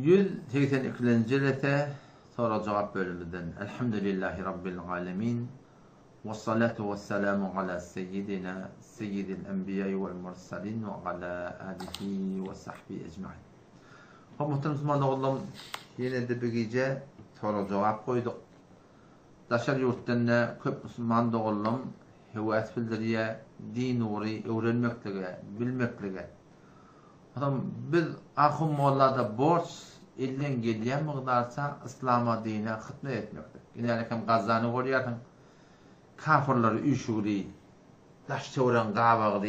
182. Cilete soru cevap bölümünden Elhamdülillahi Rabbil Alemin ve salatu ve selamu ala seyyidina seyyidil enbiyayı vel mursalin ve ala alihi ve sahbihi ecmaîn. Muhterem Müslüman oğlum, yine de bir gece soru cevap koyduk. Daşar yurtlarına köp Müslüman oğlum hüviyet bildiriye, din uğri öğrenmeklige, bilmeklige. Adam biz ahım mollada borç elden geliyen miqdarsa İslam'a dine hizmet etmekdir. Yani hem Gazanı görüyorsun, kafirleri üşüğü, daş çören qavağıdı,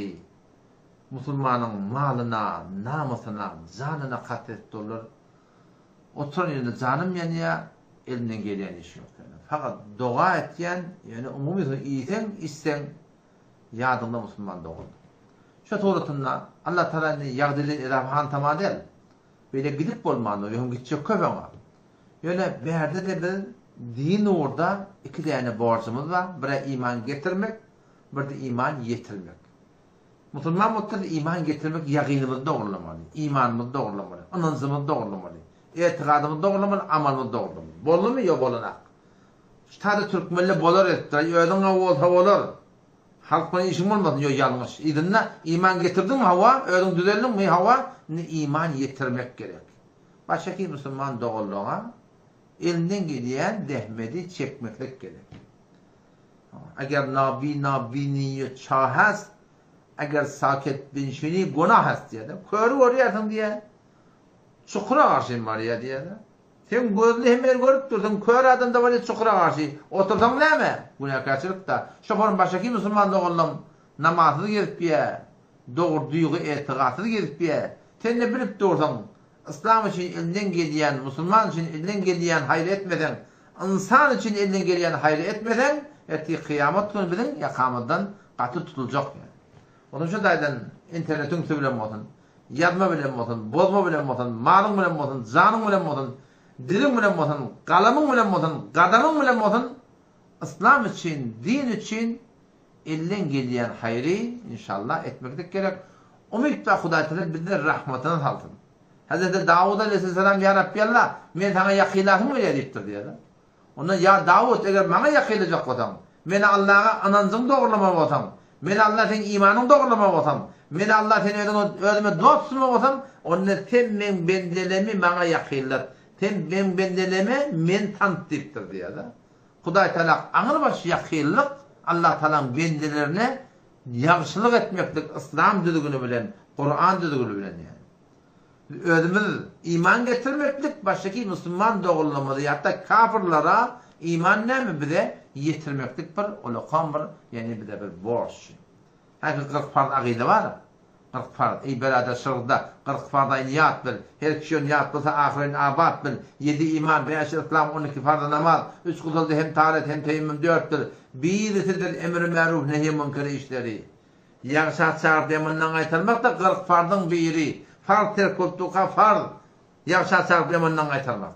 Müslümanın malına, namusuna, canına katet olur. Oturun yerinde canım yani ya, elinden gelen iş yok. Yani. Fakat dua etken, yani umumi iyisen, isten, yadında Müslüman doğuldu. Şu doğrultunda Allah Teala'nın yağdili irafhan tamam değil. Böyle gidip olmanı, yön gidecek köpüğüne. Öyle bir yerde de bir din orada iki tane borcumuz var. Biri iman getirmek, bir de iman yetirmek. Müslüman mutlaka iman getirmek yakınımızı doğrulamalı, imanımızı doğrulamalı, anancımızı doğrulamalı, etikadımızı doğrulamalı, amalımızı doğrulamalı. Bollu mu? Yok bolunak. Tadı Türkmenle bolar etti, ödün olsa olur. Halk bana işim olmasın, yok yanlış. İdinle iman getirdin mi hava, ödün düzeldin mi hava, ne iman yetirmek gerek. Başka ki Müslüman doğulluğuna, elinden gelen dehmedi çekmeklik gerek. Eğer nabini çahaz, eğer saket bin şini günah hast diye de, körü orayasın diye, çukura karşıyım var ya diye de. Sen gözlü hemen görüp durdun, kör adam da var ya çukura karşı. Otursan ne mi? Günahkarçılık da. Şoförün başaki Müslüman doğullum, namazını gezip ya, doğru duygu etikatını gezip ya. Sen ne bilip dursan, İslam için elinden gelen, Müslüman için elinden gelen hayır etmeden, insan için elinden gelen hayır etmeden, ettiği kıyamet günü bilin, yakamaddan katı tutulacak yani. Onun için daydan internetin bilen olsun, yazma bilen olsun, bozma bilen olsun, malın bilen olsun, canın bilen olsun, dilin bilen olsun, kalamın bilen olsun, kadamın bilen olsun, İslam için, din için elinden gelen hayri inşallah etmeklik gerek. Umut ve Huda Teala bizden rahmetini salsın. Hazreti Davud Aleyhisselam ya Rabbi Allah, men sana yakilahım mı deyiptir diye. Ona ya Davud eğer bana yakilacak olsam, men Allah'a anancın doğrulama olsam, men Allah senin imanın doğrulama olsam, men Allah senin ödüme dostum olsam, onunla sen men bendelemi bana yakillat. Sen ben bendeleme men tant deyiptir diye. Huda Teala ağır başı yakillik, Allah Teala'nın bendelerine yaxşılık etmeklik, İslam düzgünü bilen, Kur'an düzgünü bilen yani. Ödümüz iman getirmeklik, baştaki Müslüman doğrulamalı, hatta kafirlara iman ne mi bize yetirmeklik bir, ulukan bir, yani bize bir borç. Herkes 40 farz akide var. 40 farz, ibelada şırda, 40 farza niyat bil, her kişi niyat bilse ahirin abad bil, 7 iman, 5 İslam, 12 farza namaz, 3 kuzulda hem taharet hem teyemmüm 4'tür. Birisidir emri ma'ruf nehy munkar işleri. Yaxşat çağır demandan aytılmak da 40 farzın biri. Farz terk ettuğa farz. Yaxşat çağır demandan aytılmak.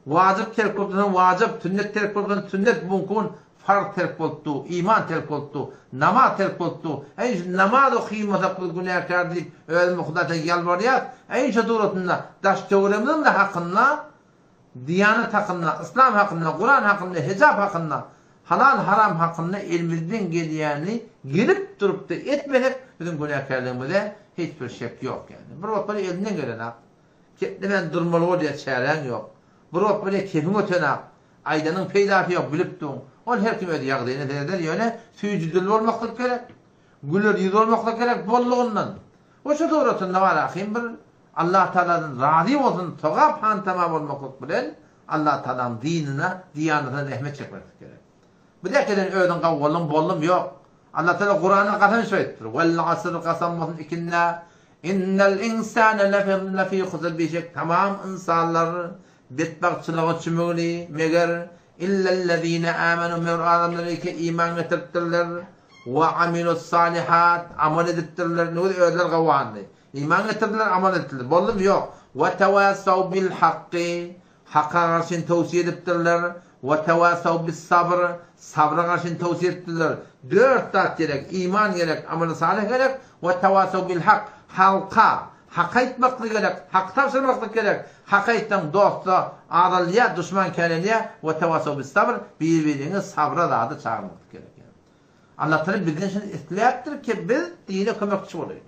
Vacip terk ettuğa vacip, sünnet terk ettuğa sünnet mümkün. Farz terk ettu, iman terk ettu, namaz terk ettu. Ey namaz okuyamasa kul günahkar deyip ölüm Hudaga yalvarıyor. Ey şuduratında daş teoreminin de hakkında, diyanet hakkında, İslam hakkında, Kur'an hakkında, hicab hakkında, halal haram hakkında elimizden geleni gelip durup da etmedik, bizim günahkarlığımızda hiçbir şek yok yani. Bir vakit böyle elinden gelen hak, ketlemen durmalı diye çaren yok. Bir vakit böyle kefin öten hak, aydanın peydafı yok bilip durun. O her kim öde yağdığını derler yani, sücüdül olmaklık gerek, gülür yüz olmaklık gerek bolluğundan. O şu doğrultunda var akıyım bir, Allah Teala'nın razı olsun, toğap han tamam olmaklık bilen, Allah Teala'nın dinine, diyanetine rahmet çekmek gerek. Bu dekeden öğden kavvalım, bollum yok. Allah Teala Kur'an'ın kasam söylettir. Vel asr kasammasın ikinna, innel insane lefî khusr bişek. Tamam insanlar betbakçılığı çümüğünü, meğer illellezîne âmenû mevr adamları ki iman getirttirler ve amilus salihat, amal edittirler. Ne öğler kavvandı. İman getirdiler, amal ettiler. Bollum yok. Ve tevâsav bil hakkı, hakka karşın tavsiye edittirler. Ve tevasav bis sabr, sabra karşın tavsiye ettiler. 4 tat gerek, iman gerek, amel salih gerek. Ve tevasav bil hak, hak aytmaklık gerek, hak tavsırmaklık gerek. Hak ayttan dosta, aralıya, düşman keleniye ve tevasav bis sabr, birbirini sabra dadı çağırmaklık gerek. Allah Teala bizden şimdi isteyaptır ki biz dine kömekçi olayım.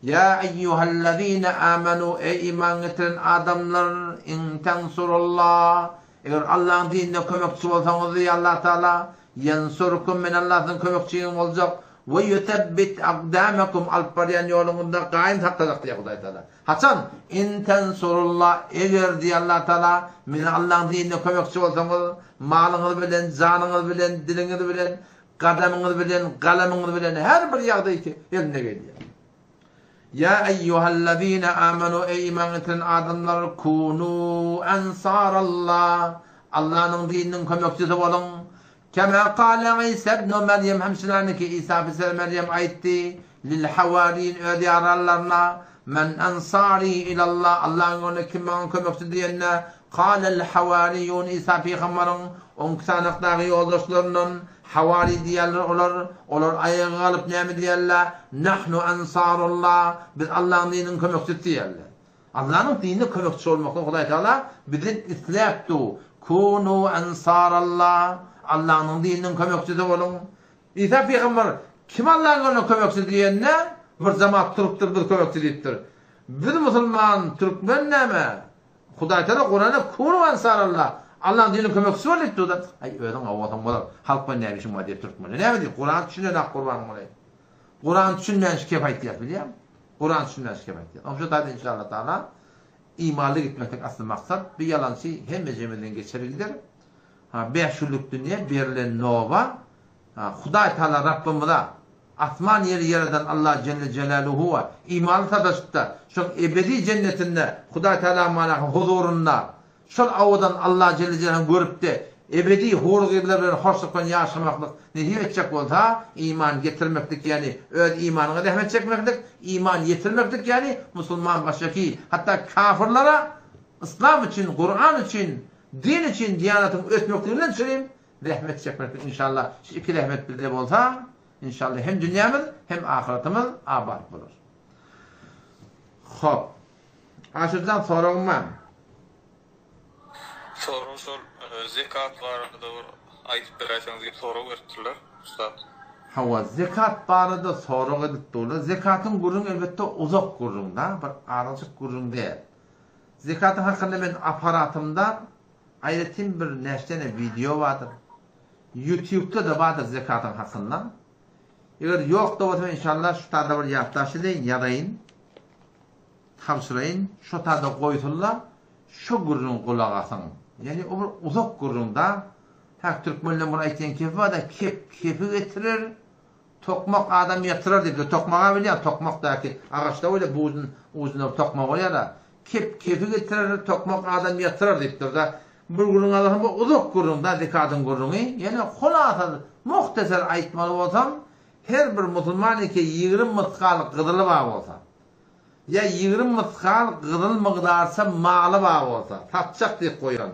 Ya eyyuhellezine amenu, ey iman getiren adamlar, in tensurullah, eğer Allah'ın dinine kömekçi olsanız diye Allah Teala yansurkum min Allah'ın kömekçiliğin olacak ve yutebbit akdamakum alparyan yolunda kaim hakkı diye Huday Teala. Hasan in tensurullah, eğer diye Allah Teala min Allah'ın dinine kömekçi olsanız malınız bilen, canınız bilen, diliniz bilen, kadamınız bilen, kaleminiz bilen her bir yağda ki eline geliyor. Ya eyyuhellezine amenu, ey iman eten adamlar, kunu ensarallah, Allah'ın dininin kömekçisi olun. Kema kâle İsa ibn Meryem, hemşilerini ki İsa ibn Meryem aytti lil havariyin öde ararlarına, men ensari ilallah, Allah'ın onu kim bana kömekçi diyenine, kâlel havariyun, İsa peygamberin 10 sanıktağı yoldaşlarının havari diyorlar, onlar ayağa alıp ne mi diyorlar? Nahnu ensarullah, biz Allah'ın dininin kömekçisi diyorlar. Allah'ın dininin kömekçisi olmakta Huday Teala bizim isteyaptı. Kunu ensarallah, Allah'ın dininin kömekçisi olun. İsa peygamber kim Allah'ın kömekçisi diyenine bir zaman Türk'tür, bir kömekçi deyiptir. Bir Müslüman, Türkmen ne mi? Huday Teala Kur'an'da kunu ensarallah, Allah'ın dininin kömekçisi var deyipti o da. Ay öyle avatan bolar. Halk ben ne işim var diye Türkmen. Ne mi diyor? Kur'an düşünen ak kurbanım olayım. Kur'an düşünen şikayet yapıyor biliyor musun? Kur'an düşünen şikayet yapıyor. Ama şu tabi inşallah Teala imanlı gitmekten asıl maksat bir yalan şey hem mecemeden geçebilir. 5 yıllık dünya verilen nova. Huday Teala Rabbimize asman yeri yaradan Allah Celle Celaluhu ve imanlı tadaşıkta şu ebedi cennetinde Huday Teala mana huzurunda şu avadan Allah Celle Celaluhu görüp de ebedi hurgiblerle hoşlukla yaşamaklık ne edecek olsa iman getirmeklik, yani öz imanına rahmet çekmeklik, iman yetirmeklik, yani Müslüman başaki hatta kafirlara İslam için, Kur'an için, din için, diyanatın ötmekliğinden söyleyeyim rahmet çekmeklik inşallah. Şu iki rahmet bizde olsa inşallah hem dünyamız hem ahiretimiz abad olur. Hop. Aşırıdan sorun var. Sorun sol zekat barada ayıp beraysanız gibi soru verdiler ustad. Hava zekat barada soru edildi. Zekatın gurun elbette uzak gurunda, bir aracık gurun değil. Zekatın hakkında ben aparatımda ayrıtım bir neştene video vardır. YouTube'da da vardır zekatın hakkında. Eğer yok da olsa inşallah şu tarzda bir yaklaşı deyin, yadayın, tavsırayın, şu tarzda koysunlar, şu gurrun kulağı asın. Yani o uzak gurrunda, hak Türkmenle bunu aytken kefi var da kefi getirir, tokmak adam yatırır dedi. Tokmağa biliyor, tokmaktaki ağaçta öyle uzun tokmak oluyor da, kefi getirir, tokmak adam yatırır dedi. Bir gurrun adamı uzak gurrunda, zekatın gurrunu, yani hulasa muhteser aytmalı olsam, her bir Müslüman ki 20 mıskal gıdılı bağ olsa, ya 20 mıskal gıdıl mıqdarsa malı bağ olsa, tatacak diye koyun.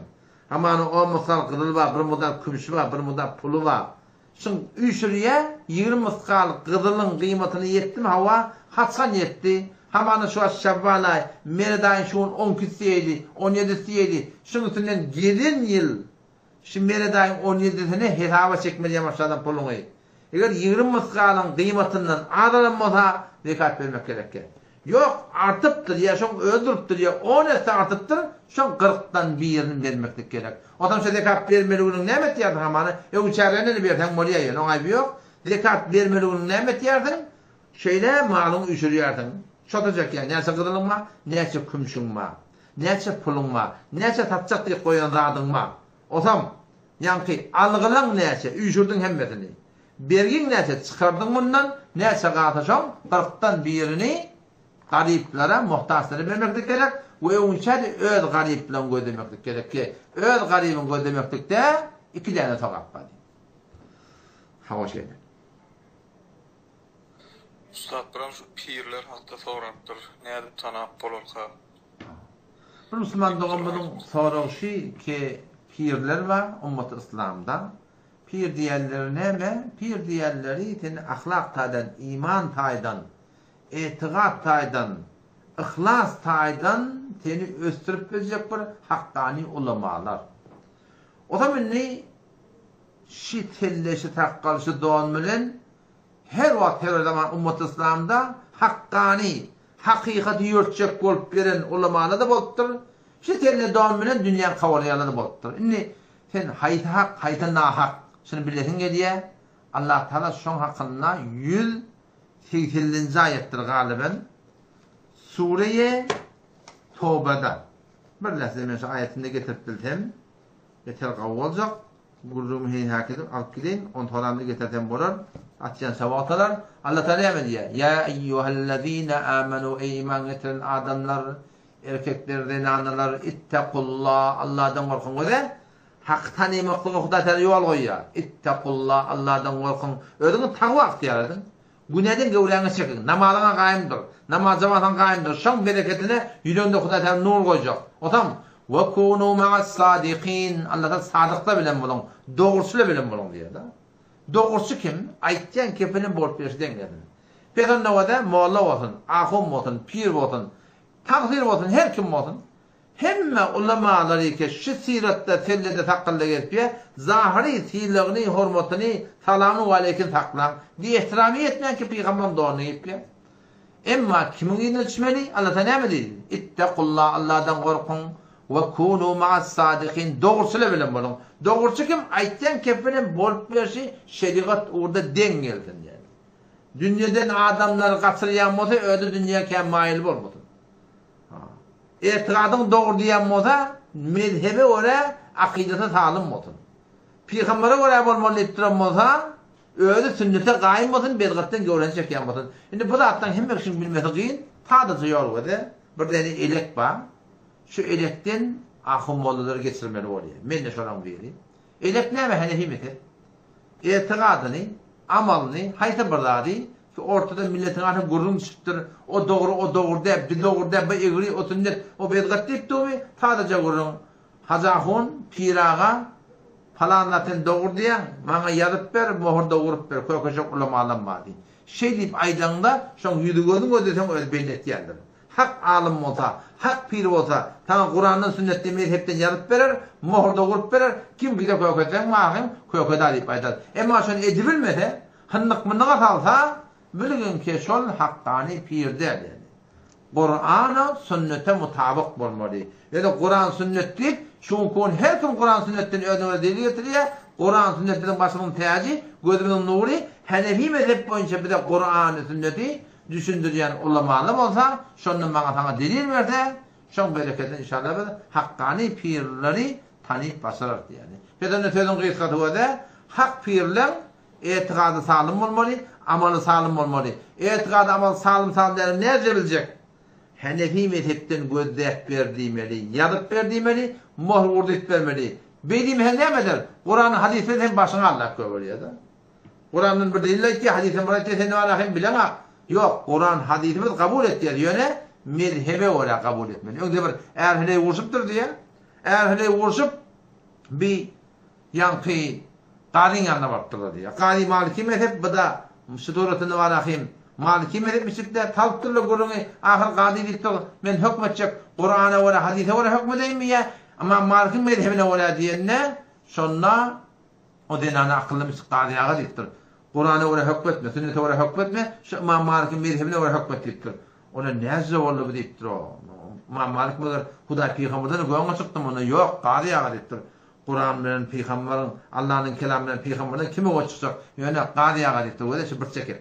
Ama o mıskal gıdıl bağ, bir mıqdar kümüşü bağ, bir mıqdar pulu bağ. Şimdi 3 liraya 20 mıskal gıdılın kıymetini yetti mi hava? Hatsan yetti. Hemen şu Şevvalay, Mereday'ın şu 12'siydi, 17'siydi. Şunun üstünden gelin yıl, şimdi Mereday'ın 17'sine hesaba çekmeliye başladan pulunu. Eğer 20 mıskalın kıymetinden adalanmasa zekat vermek gerekir. Yok artıptır ya, şun öldürüptür ya, 10 ese artıptır, şun 40'tan bir yerini vermeklik gerek. Adam şu zekat vermeliğinin ne met yerdin hamanı? Yok içerlerine ne versen moliye yer, ona ayıbı yok. Zekat vermeliğinin ne met yerdin? Şöyle malını üşürüyerdin. Şotacak yani, neyse gıdılın ma, neyse kümşün ma, neyse pulun ma, neyse tatacak diye koyan zadın ma. Osam, yani algılan neyse, üşürdün hemmesini. Bergin neyse çıkardın bundan, neyse qataşam, 40'tan birini gariplere, muhtaçlara vermeklik gerek ve onçadı öz gariplen ödemeklik gerek ki, öz garibin ödemeklikte 2 tane taqap var. Hava şeyde. Ustad biram şu pirler hatta soranıptır. Näde tanap bolursa. Bir Müslüman doğumunun soruşı ki pirler var ummat-ı İslam'da. Pir diyenleri neme? Pir diyenleri ahlak taydan, iman taydan, etiqat taydan, ihlas taydan seni östürüp verecek bir hakkani ulamalar. O zaman ne? Şi telleşi takkalışı doğan bilen her vakit her zaman ummat İslam'da hakkani, hakikati yürtecek bolup veren ulamalar da bolupdur. Şi telle doğan bilen dünya kavalayalar da bolupdur. Inni sen hayta hak, hayta nahak. Şunu bilesin diye Allah Teala şon hakkında 180. ayettir galiben. Sure-i Tevbe'da. Bir lafzı ayetinde getirip bildim. Yeter olacak. Gurrum hin hakidim alıp gidin. On toramda getirdim bolar. Atyan savatalar. Allah Teala hemen diye. Ya eyyühellezine amenu ey iman getiren adamlar, erkeklerden analar, ittakullah, Allah'dan korkun öyle. Haktan emaklığı Huda Teala yol koyuyor. İttakullah, Allah'dan korkun. Ödünün takva ihtiyar edin. Güneden gövleğini çekin. Namazına kaimdir. Namaz cemaatine kaimdir. Şan bereketine yüreğinde Huda Teala nur koyacak. O tamam. وَكُونُوا مَعَ الصَّادِقِينَ Allah'ta sadıkla bilen bulun. Doğrusuyla bilen bulun diye da. Doğrusu kim? Aytyan kefinin borçluyorsun geldi. Peki ne var? Molla olsun, ahum olsun, pir olsun, takdir olsun, her kim olsun. Hemme ulamaları ki şu siratte tellede takkalla gelip zahiri silagini, hurmatini, salamını aleyküm taklan diye ihtirami etmeyen ki peygamber doğru yapıyor. Emma kimin inilçmeli? Allah'ta ne mi dedi? İttakullah, Allah'tan korkun. Ve kunu ma'as sadikin. Doğrusuyla bilen bulun. Doğrusu kim? Aytyan kefinin bolup verişi şeriat orada den geldin yani. Dünyadan adamlar kaçırıyan olsa öyle dünya kemayil bolmadı. Etikadın doğru diyen olsa mezhebe oraya akidete sağlam olsun. Peygambere oraya bolmalı ettiren olsa öyle sünnete kaim olsun, bedgattan göğlenecek yan olsun. Şimdi bu da attan hem için bilmesi kıyın. Sadece yol var da. Bir tane elek var. Şu elekten ahım oğulları geçirmeli oluyor. Ben de şoran vereyim. Elek ne mi? Hanefi metet. Etikadını, amalını, hayta bırladı. Ortada milletin artık gurrun çıktır. O doğru de, bir doğru de, bir egri, o sünnet, o bedgat deyip mi? Sadece gurrun. Hazahun, pirağa, falanlatin doğru diye, bana yarıp ver, muhur doğurup ver, koyakacak ulamalanmadı. Şey deyip aydanda, şun yüdügödün ödesen öyle bellet yerdir. Hak alim olsa, hak pir olsa, tamam Kur'an'ın sünnetli mezhepten yarıp verer, muhur doğurup verer, kim bir de koyakacak mahim, koyakacak deyip aydar. Ama şun edibilmese, hınlık mınlığa salsa, bilgin ki şol hakkani pir der yani. Kur'an'a sünnete mutabık bolmalı. Yani Kur'an sünnet deyip, çünkü her kim Kur'an sünnetten ödünü deli getiriyor, Kur'an sünnetinin başının teyacı, gözünün nuru, Hanefi mezhep boyunca bir de Kur'an sünneti düşündürüyen ulamalı olsa, şunun bana sana delil verse, şun bereketin inşallah hakkani pirleri tanıyıp başarır yani. Bedene sözün kıyıskatı o da, hak pirler etikadı sağlam olmalı, amalı sağlam olmalı. Etikadı amalı sağlam derim nerede bilecek? Hanefi mezhepten gözdek verdiğimeli, yadıp verdiğimeli, muhr vurduk vermeli. Bildiğim ne midir? Kur'an'ın hadisleri hem başına Allah koyuyor da. Kur'an'ın bir delil ki hadisin bıraktığı sen var hem bilen ha. Yok, Kur'an hadisimiz kabul ettiği yöne mezhebe olarak kabul etmeli. Önce bir eğer hele vuruşuptur diye, eğer hele vuruşup bir yankı Qadin yanına baktılar diye. Qadi Maliki mezhep bu da şuturatını var ahim. Maliki mezhep misipte talptırlı gurunu ahir qadi deyip men hükmetecek Kur'an'a ve hadise ve hükmedeyim mi ya? Ama Maliki mezhebine ve diyenne sonra o denana akıllı misip qadiyağa deyiptir. Kur'an'a ve hükmetme, sünnete ve hükmetme, ama Maliki mezhebine ve hükmet deyiptir. Ona nezze oldu deyiptir o. Maliki mezhep Huda Peygamberden göğüne çıktım ona yok qadiyağa deyiptir. Kur'an bilen peygamberin Allah'ın kelamı bilen peygamberden kimi oçacak? Yani qadiyağa deyiptir. Öyle şu bir çeker.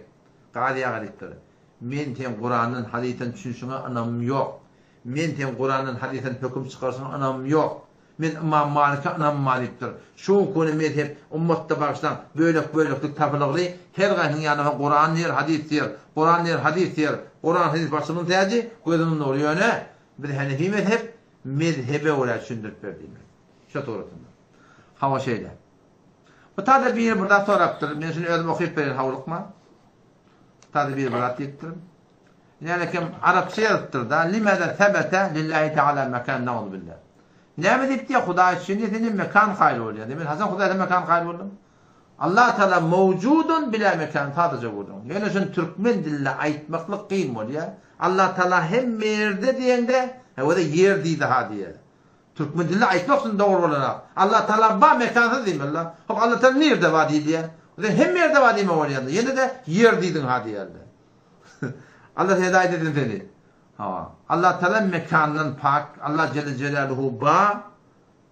Qadiyağa deyiptir. Men tem Kur'an'ın hadisen düşünüşüne anam yok. Men tem Kur'an'ın hadisen hüküm çıkarsın anam yok. Men İmam Malik'e anam maliktir. Şu konu mezhep ummatta baştan böylük tapılıqlı her qayının yanına Kur'an yer, hadis yer, Kur'an yer, hadis yer, Kur'an hadis başının teyacı gözünün nuru yöne bir Hanefi mezhebe olarak düşündürüp verdiğimiz. Şu doğrusunda. Hava şeyle. Bu tadı bir burada soraptır. Ben şimdi özüm okuyup verin havlıkma. Tadı bir burada deyiptir. Yani kim Arapça yazıptır da limede sebete lillahi teala mekan na'udhu billah. Ne mi deyip diye Huda için dediğinin mekan hayli oluyor. Demin Hasan Huda'da mekan hayli oldu. Allah Teala mevcudun bila mekan sadece vurdun. Yani şun Türkmen dilinde aytmaklık kıyım ol ya. Allah Teala hem yerde diyende o da yer deydi ha diye. Türkmen dilinde aytmaksın doğru olana. Allah Teala ba mekansız diyeyim Allah. Hop Allah Teala nerede var diye. O da hem yerde var diyeyim var yanında. Yine de yer deydin ha diye. Allah hidayet edin seni. Ha. Allah Teala mekanından pak. Allah Celle Celaluhu ba.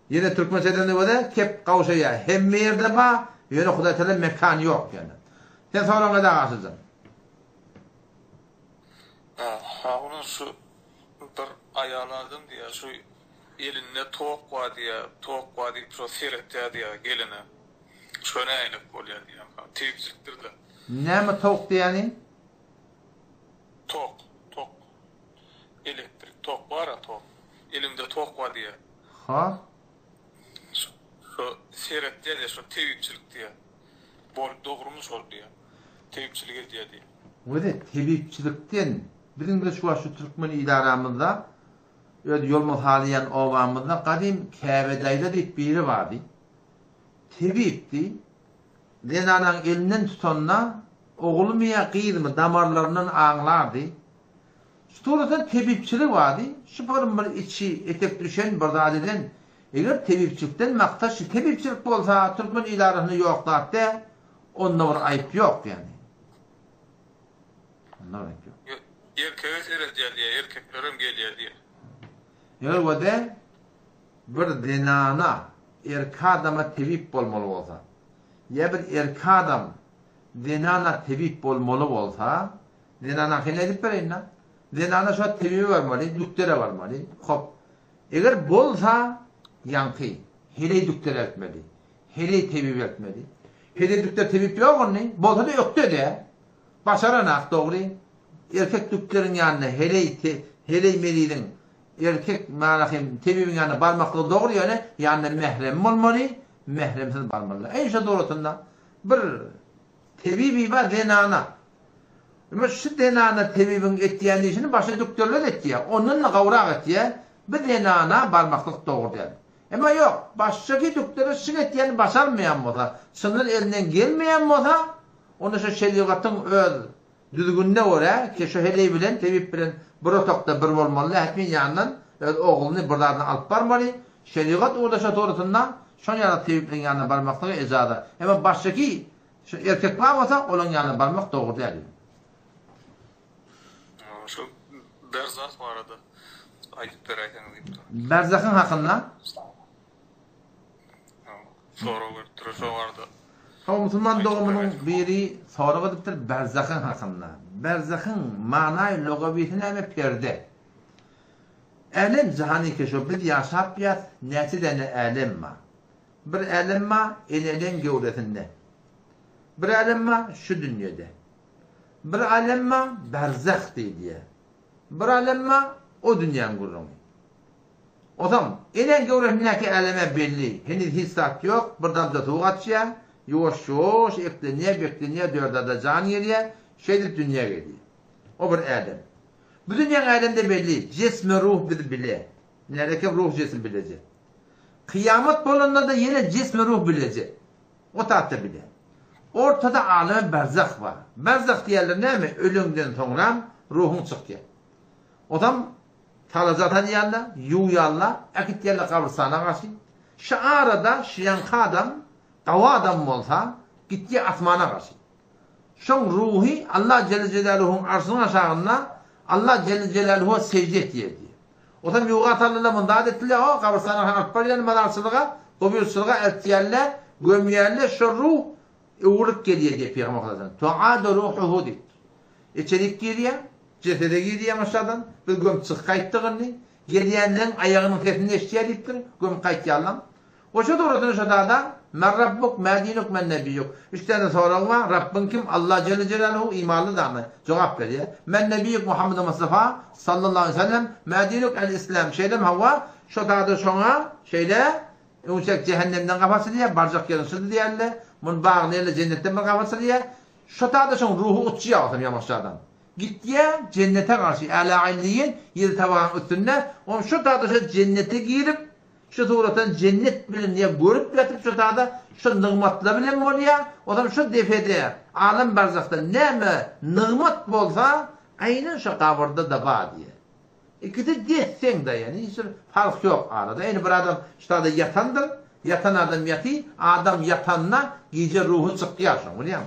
Yine Türkmence'de ne var? Kep kavşaya. Hem yerde ba. Yine Huda Teala mekan yok yani. Sen sonra ne daha asılsın? Ha, onun şu bir ayarladım diye şu elinde toğuk var diye şu seyret diye geline. Şöyle aylık oluyor diye. Tevziktir de. Ne mi tavuk diye yani? Tok. Elektrik tok var ya tok. Elimde tok var diye. Ha? Şu seyret diye şu tevhidçilik diye. Bol doğrumuş ol diye. Tevhidçilik diye. O da tevhidçilikten bizim de şu Türkmen idaramızda öyle yolmaz haliyen ovamızda kadim Kabe'dayda deyip biri vardı. Tevhiddi. Denanın elinden tutanla oğlum ya kıyırımı damarlarından ağlardı. Sonradan tevhidçilik vardı. Şu bir içi etek düşen bardadeden eğer tevhidçilikten maktaş tevhidçilik olsa Türkmen idarasını yok da onda var ayıp yok yani. Onda var ayıp yok. Erkeğe seyret diye, erkeklerim geliyor diye. Eğer o da bir denana adama tevhid olmalı olsa ya bir adam denana tevhid olmalı olsa denana ne edip verin lan? Denana şu tevhid varmalı, düktere varmalı. Hop. Eğer bolsa yankı, hele düktere etmeli. Hele tevhid etmeli. Hele dükter tevhid yok onun, bolsa da yok de. Başaranak doğru. Erkek dükterin yanına hele melidin erkek manahim tevhidin yanına barmakla doğru yani yanına mehrem olmalı, mehremsiz barmalı. En şu doğrultusunda bir tevhid var denana. Ama şu denana tevhidin ettiğini işini başka doktorlar etti. Onunla kavrak etti. Bir denana barmaklık doğru yani. Ama yok. Başka doktorlar şu ettiğini başarmayan olsa, sınır elinden gelmeyen olsa, onu şu şeriatın öz düzgünde ora ki şu hele bilen tevhid bilen bir otokta bir olmalı. Etmin yanından oğlunu buradan alıp barmalı. Şeriat orada şu doğrultusunda şun yana tevhidin yanına barmaklığı ecada. Ama başka şu erkek var olsa onun yanına barmak doğru değil. Şu Berzak var arada. Ayıp vereyken deyip. Berzak'ın hakkında Sonra götürür şu vardı. o Müslüman doğumunun biri sonra götürür Berzak'ın hakkında. Berzak'ın manayı logaviyetine mi perde? Elem cihani keşo bir yaşap yaz neticede elem ma. Bir elem ma elelen gövdesinde. Bir elem ma şu dünyada. Bir alem ma berzak diye. Bir alem ma o dünyanın gurrunu. O zaman enen gövresindeki eleme belli. Henüz hissat yok. Buradan da tuğatçıya. Yoş bekleniyor. Dörde de can geliyor. Şeydir dünya geliyor. O bir elem. Bu dünyanın elemde belli. Cismi ruh bir bile. Nerede ruh cismi bilecek. Kıyamet bolunda da yine cismi ruh bilecek. O tahta bile. Ortada alem berzak var. Berzak diyorlar ne mi? Ölümden sonra ruhun çıkıyor. O zaman talazatan yerler, yuyarlar, akit yerler kabristana karşı. Şu arada şiyanka adam, dava adam olsa gitti asmana karşı. Şun ruhi Allah Celle Celaluhu'nun arsının aşağında Allah Celle Celaluhu'ya secde ettiği. O zaman yuğatarlarla mındaat ettiler. O kabristana akbaryan madarsılığa, kobiyursılığa ettiyerler, gömüyerler. Şu ruh uğurluk geliyor diye Peygamber Hazretleri. Tu'adu ruhuhu deyip. İçerik geliyor, cesede geliyor aşağıdan, bir göm çık kayıttığını, geliyenlerin ayağının sesini eşliğe deyiptir, göm kayıt yalan. O şu doğrusunu şu da, men rabbuk, men dinuk, men nebiyyuk. Üç tane soru var, Rabbin kim? Allah Celle Celaluhu imanlı da mı? Cevap veriyor. Men nebiyyuk Muhammed Mustafa sallallahu aleyhi ve sellem, men dinuk el-İslam. Şeyde mi hava? Şu da sonra şeyde, uçak cehennemden kafası diye, barcak yarısı diyorlar. Mun bağlayla cennetten bir kafası diye. Şu da sonra ruhu uçuyor aldım yamaçlardan. Gittiye cennete karşı ala illiyin yeri tabağın üstünde. Şu da cennete girip Şu suratan cennet bilen ya görüp yatip şu tada şu nıgmatla bilen bolýar. Odan şu defede alam barzakda näme nıgmat bolsa aynen şu kabrda da bar diye. İkisi desseň de yani hiç fark yok arada. Yani bir adam şu tada yatandır. Yatan adam yatı, adam yatanna gece ruhu çıkýar, bilýär.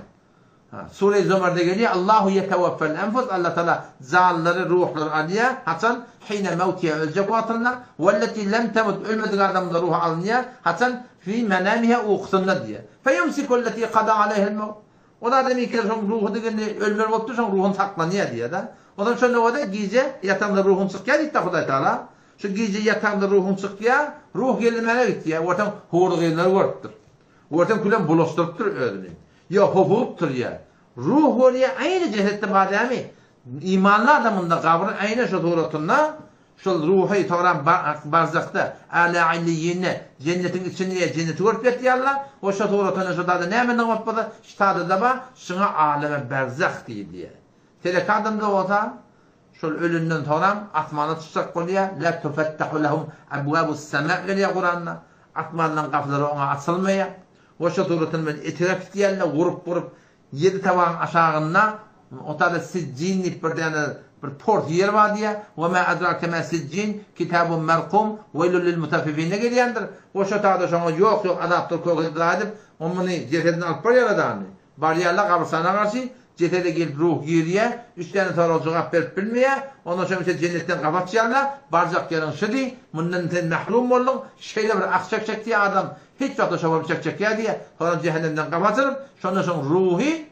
Sure-i Zümer'de geliyor. Allahu yetevaffel enfus. Allah Teala zalları ruhları alıyor. Hasan hine mevtiye ölecek vatınlar. Velleti lem temut ölmedik adamda ruhu alınıyor. Hasan fi menamihe uqsunna diye. Feyumsikulleti qada aleyhil mevt. O da adam ikide son ruhu digini ölmer oldu son ruhun saklanıyor diye da. O da şöyle o da gece yatağında ruhun çıkıyor diye Huday Teala. Şu gece yatağında ruhun çıkıyor. Ruh gelimene gitti ya. Ortam horduğunları vardır. Ortam kulen buluşturuptur ödünü. Ya hopuptur ya. Ruh oraya aynı cehette bademi. İmanlı adamın da kabrı aynı şu doğrultunda şu ruhu toran barzakta ala illiyine cennetin içinde cenneti görüp yatýarlar. O şu doğrultunda şu da näme nagapda ştada da ba şuna aleme barzak diye. Telekadamda olsa şu ölünden toran asmana tutsak bolýar. La tufettahu lahum abwabus sema diye Kur'an'da. Asmandan kapıları ona açılmaya. O şu doğrultunda itiraf etýärler, vurup 7 tavan aşağına otada siccin bir tane bir port yer var diye ve ma adrake ma siccin kitabun merqum veylul lil mutaffifin gelýändir. O şu tada şoňa yok adaptör koyup edip onu cehedden alıp barýarlar. Barýarlar kabristana karşı cehede gelip ruh giriye 3 tane soru cevap berip bilmeýär. Ondan soň cennetten gabatýarlar. Barjak ýerin şidi mundan ten mahrum bolduk. Şeýle bir akçak çekdi adam. Hiç vaqta şoňa çekýär diye sonra cehennemden gabatyrıp şondan soň ruhi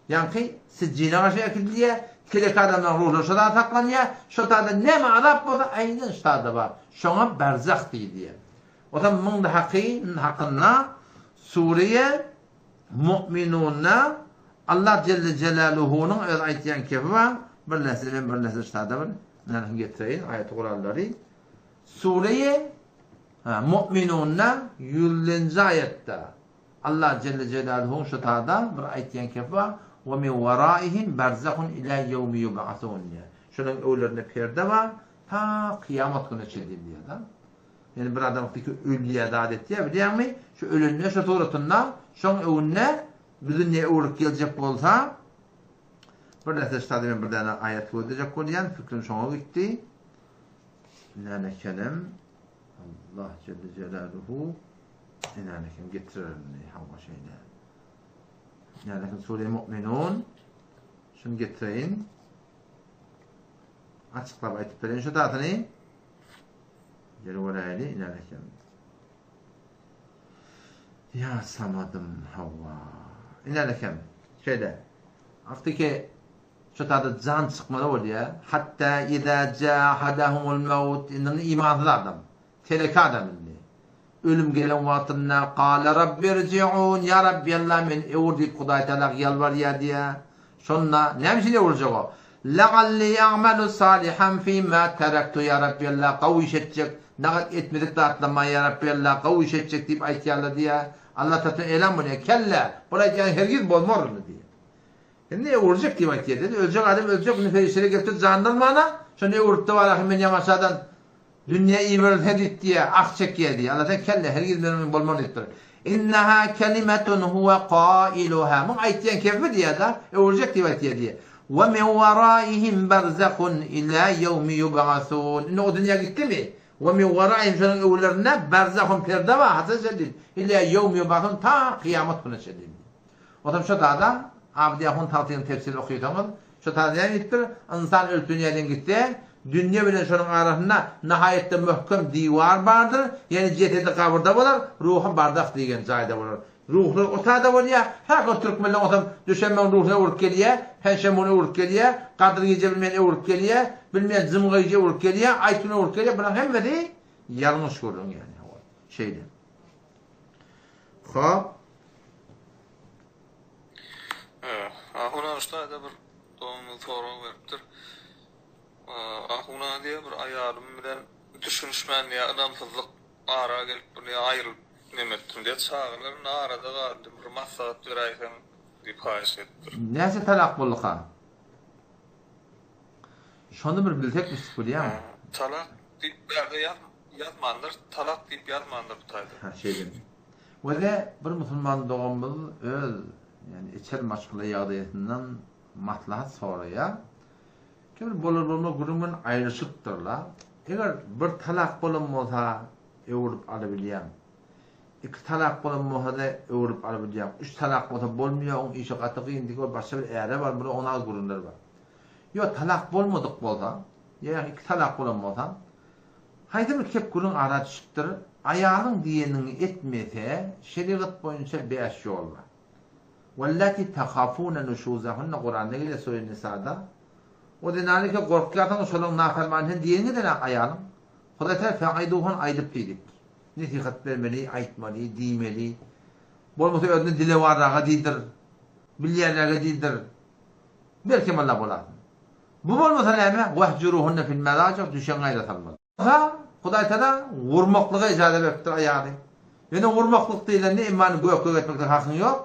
yani siccine karşı ekildiye kelek adamdan ruhlu şoda saklanýar. Şoda näme arap bolsa aynen şoda bar. Şoňa barzak diýdiler. Odan muňda haqqynda Suriye mu'minuna Allah Celle Celaluhu'nun aýtýan kebi var. Birleşse şoda bir näme getirýin ayet Kur'anlary. Suriye mu'minuna 100. ayette Allah Celle Celaluhu şoda bir aýtýan kebi var. وَمِنْ وَرَائِهِمْ بَرْزَخٌ إِلَى يَوْمِ يُبْعَثُونَ. Şunun öwlerine perde var. Ta kıyamet günü çedilýär da. Yani bir adamdaki ölüye dadet diye bilýärmi? Şu ölünne şu torutunda şoň öwünne bizim ne uğrup gelecek bolsa bir de stadymyn bir dana ayet ödejek bolýan fikrim şoňa gitdi. Näme kelim Allah Celle Celaluhu inanekim getirirni hava şeyler. Yani Sure-i Mu'minun şunu getirin. Açıklap aytıp verin şu tahtını. Celvelayli inalekem. Ya samadım Havva. İnalekem. Şöyle. Aftaki şu tahta can çıkmalı oluyor. Hatta idâ câhadahumul mevt. İnanın imanlı adam. Teleki adam indi. Ölüm gelen vatınna qala rabbi irci'un ya rabbi Allah men evurdik Huday Teala yalvarýar diye. Şonna nämişine urjak o? La'alli ya'malu salihan fîmâ teraktu ya rabbi Allah qawiş etjek. Nagat etmedik de atlama ya rabbi Allah qawiş etjek diýip aýtýarlar diye. Allah Teala elan bolýar. Kella, buraya hergiz bolmar diye. Şimdi urjak diýip aýtýar dedi. Öljek adam öljek nefesine getirip jandarmana. Şonu urtdy var men ýamaşadan dünya imer hedit diye ak çekiye diye. Allah da kelle hergiz benim bolman ettir. İnneha kelimetun huve qailuha. Mun aytýan kefi diye da urjak diye diye. Ve min waraihim barzakun ila yevmi yub'asun. O dünya gitti mi? Ve min waraihim şunun öwlerine barzakun perde var. Hatta şedil. İla yevmi yub'asun ta kıyamet günü şedil. Otam şu da abdiyahun tavsiyen tefsir okuyduğumuz şu tarzdan gittir. İnsan öl dünyadan gitti. Dünya bilen şonun arasında nihayetde möhkem divar bardır. Yani cehede kabrda bolar, ruhu bardak diýen jaýda bolar. Ruhlu otada bolýar. Her Türkmenler otam düşenmen ruhuna urup gelýär, penşemone urup gelýär, Kadir gece bilmän urup gelýär, bilmän zımga gece urup gelýär, aýtuna urup gelýär. Bular hemmedi ýalňyş görüň yani. Şeýle. Hop. Ahuna usta da bir doğumlu soru veripdir. Ahuna diye bir ayarım bilen düşünüşmän ya adamsızlık ara gelip buraya ayrılıp nemettim diye çağırlar arada kaldı bir maslahat veraysan diýip haýyş etdir. Näse talak bolýar? Şonu bir bilsek bolýar. Talak diýip yazmandır, talak deyip yazmandır tutaydı. Ha şeyden. Ve de bir Müslüman doğumuz öz yani içer maşgula yağdayetinden maslahat soraya kim bolur bolma gurumun ayrışıktırlar. Eğer bir talak bolum olsa öwürüp alabilýän. İki talak bolum olsa da öwürüp alabilýän. Üç talak olsa bolmuyor, on işe gatygy indi başga bir äre var, bunu ona gurunlar var. Yo talak bolmadyk bolsa, ya iki talak bolum olsa haýdym kep gurun ara düşüpdir. Ayalyň diýenini etmese, şeriat boýunça 5 ýol bar. Wallati takhafuna nushuzahunna Qur'anda ile söýen Nisa'da. O denalike gorkýardan şolaň nafarmanyň diýeni de ayalyň. Hudaý Taala fa'iduhun aýdyp diýdik. Nesihat bermeli, aýtmaly, diýmeli. Bolmasa özüne dile warraga diýdir. Bilýärlerge diýdir. Belki malla bolar. Bu bolmasa näme? Wahjuruhunna fil madaji düşen gaýda salmaly. Ha, Hudaý Taala vurmaklyga ijazat beripdir aýaly. Ýene vurmaklyk diýilende iman gökge etmekde hakyň ýok.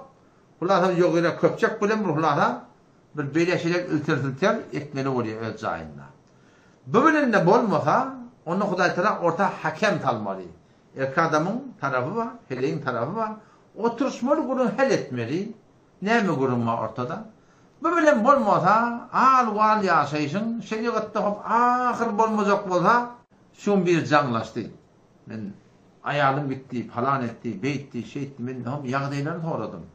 Hulasam ýogyra köpçek bilen bir hulasam bir beýleşilek iltirtir etmeli bolýar öz jaýynda. Bu bilen de bolmasa, onu Hudaý Taala orta hakem talmaly. Erki adamyň tarapy bar, heleň tarapy bar. Oturuşmaly gurun hel etmeli. Näme gurun bar ortada? Bu bilen bolmasa, al wal ýaşaýşyň, şeriatda hop ahyr bolmajak bolsa, şun bir jaňlaşdy. Men ayalym bitdi, falan etdi, beýtdi, şeýtdi, men hem ýagdaýlary soradym.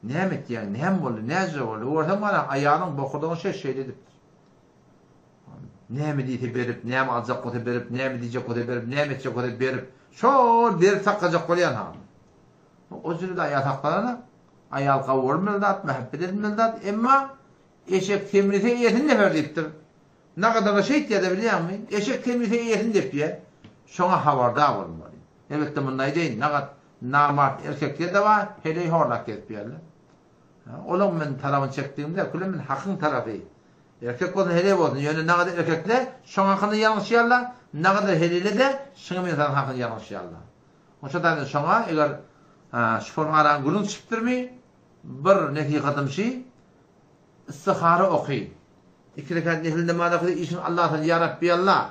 Näme etdiň, näme boldy, näze boldy? Orta bana ayalyň bokurdyň şey edip. Näme diýip berip, näme aljak goty berip, näme diýjek goty berip, näme etjek goty berip, şol berip takajak bolýan ha. O jüri de aýal taklarana, aýal gawurmyldat, mehabbet etmildat, emma eşek temrite ýetini de berdipdir. Ne kadar da şey diýär bilýärmi? Eşek temrite ýetini dep ýer. Şoňa habardar bolmaly. Elbetde munday diýin, nagat namart erkekler de var, hele horlak etýärler. Olam men tarafını çekdiğimde kulüm men hakyň tarafy. Erkek bolsa hele bolsun, ýöne ne kadar erkekler şoň hakyny ýalňyşýarlar, ne kadar helele de şoň men hakyny ýalňyşýarlar. Oşa da şoňa eger şufaran gurun çypdyrmy, bir netihatymşy istihara oky. İki rekat nefilde madaklı işin Allah'tan ya Rabbi Allah.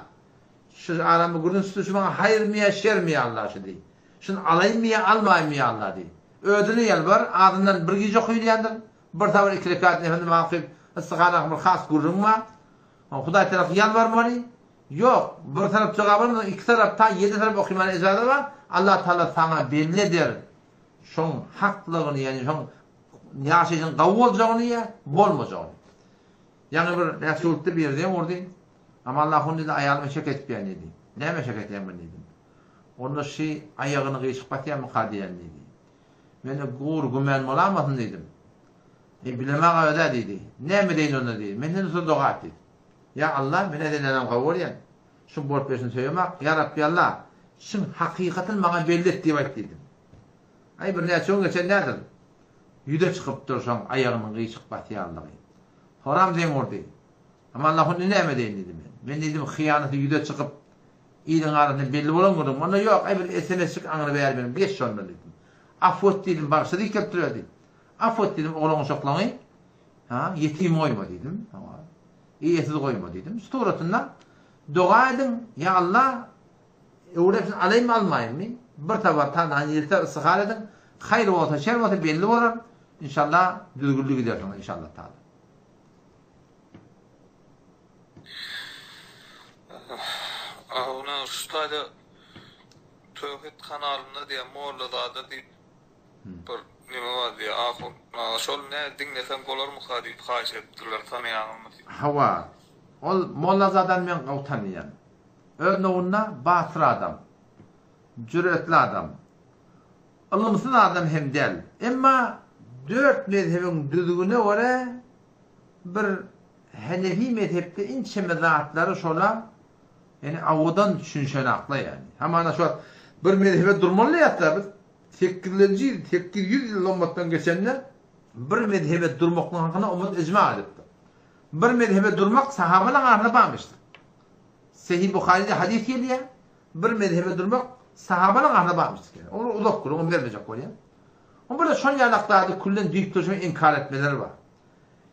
Şu aramı gurun sütü bana hayır mı ya şer mi ya Allah şu deyip. Şunu alayım mı ya almayayım mı ya Allah deyip. Ödünü yal var adından bir gece okuyuyandır. Bir tavır iki rekat nefilde madaklı istihara bir khas gurun ma. Hudaý tarafı yal var mı? Yok. Bir taraf cevabını iki tarafta 7 taraf okuymanı icazı var. Allah Teala sana bellidir. Şun haklığını yani şun yaşayacağın gavulacağını ya bolmacağını. Yani bir Resul'de bir yerde orada ama Allah onu da ayağını meşak etmeyen dedi. Ne meşak etmeyen dedim. Onun şey ayağını gıyışık batıyan mı kadiyen dedi. Beni gümen olamasın dedim. Bilemek öyle dedi. Ne mi deyin ona dedi. Benden sonra dua dedi. Ya Allah beni denilen kavur yani. Şun borç versin söylemek. Ya Rabbi Allah. Şun hakikatin bana belli et diye dedim. Ay bir reaksiyon geçen nedir? Yüde çıkıp dursan ayağının gıyışık batıyanlığı. Haram deyim orada. Ama Allah'ın ne deyin dedim. Ben dedim hıyanatı yüde çıkıp iyiden arasında belli olan kurdum. Ona yok ay bir SMS'lik anını ver benim. 5 sonunda dedim. Afot dedim. Baksa deyip keptiriyor dedim. Afot dedim oğlanı şoklanı. Yetim koyma dedim. İyisiz koyma dedim. Suratından dua edin. Ya Allah uğrayıpsın alayım mı almayayım mı? Bir tabar tanıdan yirte ısıkhar edin. Hayır olsa şer olsa belli olur. İnşallah düzgünlüğü gidersin inşallah Teala. Ona ustayda Tövhid kanalında diye Moğol'da deyip bir nime var diye ahun. Şol ne dinlesem bolar mı deyip haş ettiler tanıyanımı. Hava. Ol Mollazadan men gavtaniyan. Örneğunna batır adam. Cüretli adam. Alımsız adam hem del. Emma 4 mezhebin düzgüne göre bir Hanefi mezhepte inçe mezahatları şola yani avudan düşünşen akla yani. Hemen şu bir mezhebe durmalı yatta biz 800 yıl olmaktan geçenler bir mezhebe durmaktan hakkında umut icma edipti. Bir mezhebe durmak sahabenin arasında bağmıştır. Sahih Bukhari'de hadis geliyor. Bir mezhebe durmak sahabenin arasında bağmıştır. Yani. Onu uzak kurun, onu vermeyecek oluyor. Ama burada son yanaklarda kullen büyük duruşunu inkar etmeleri var.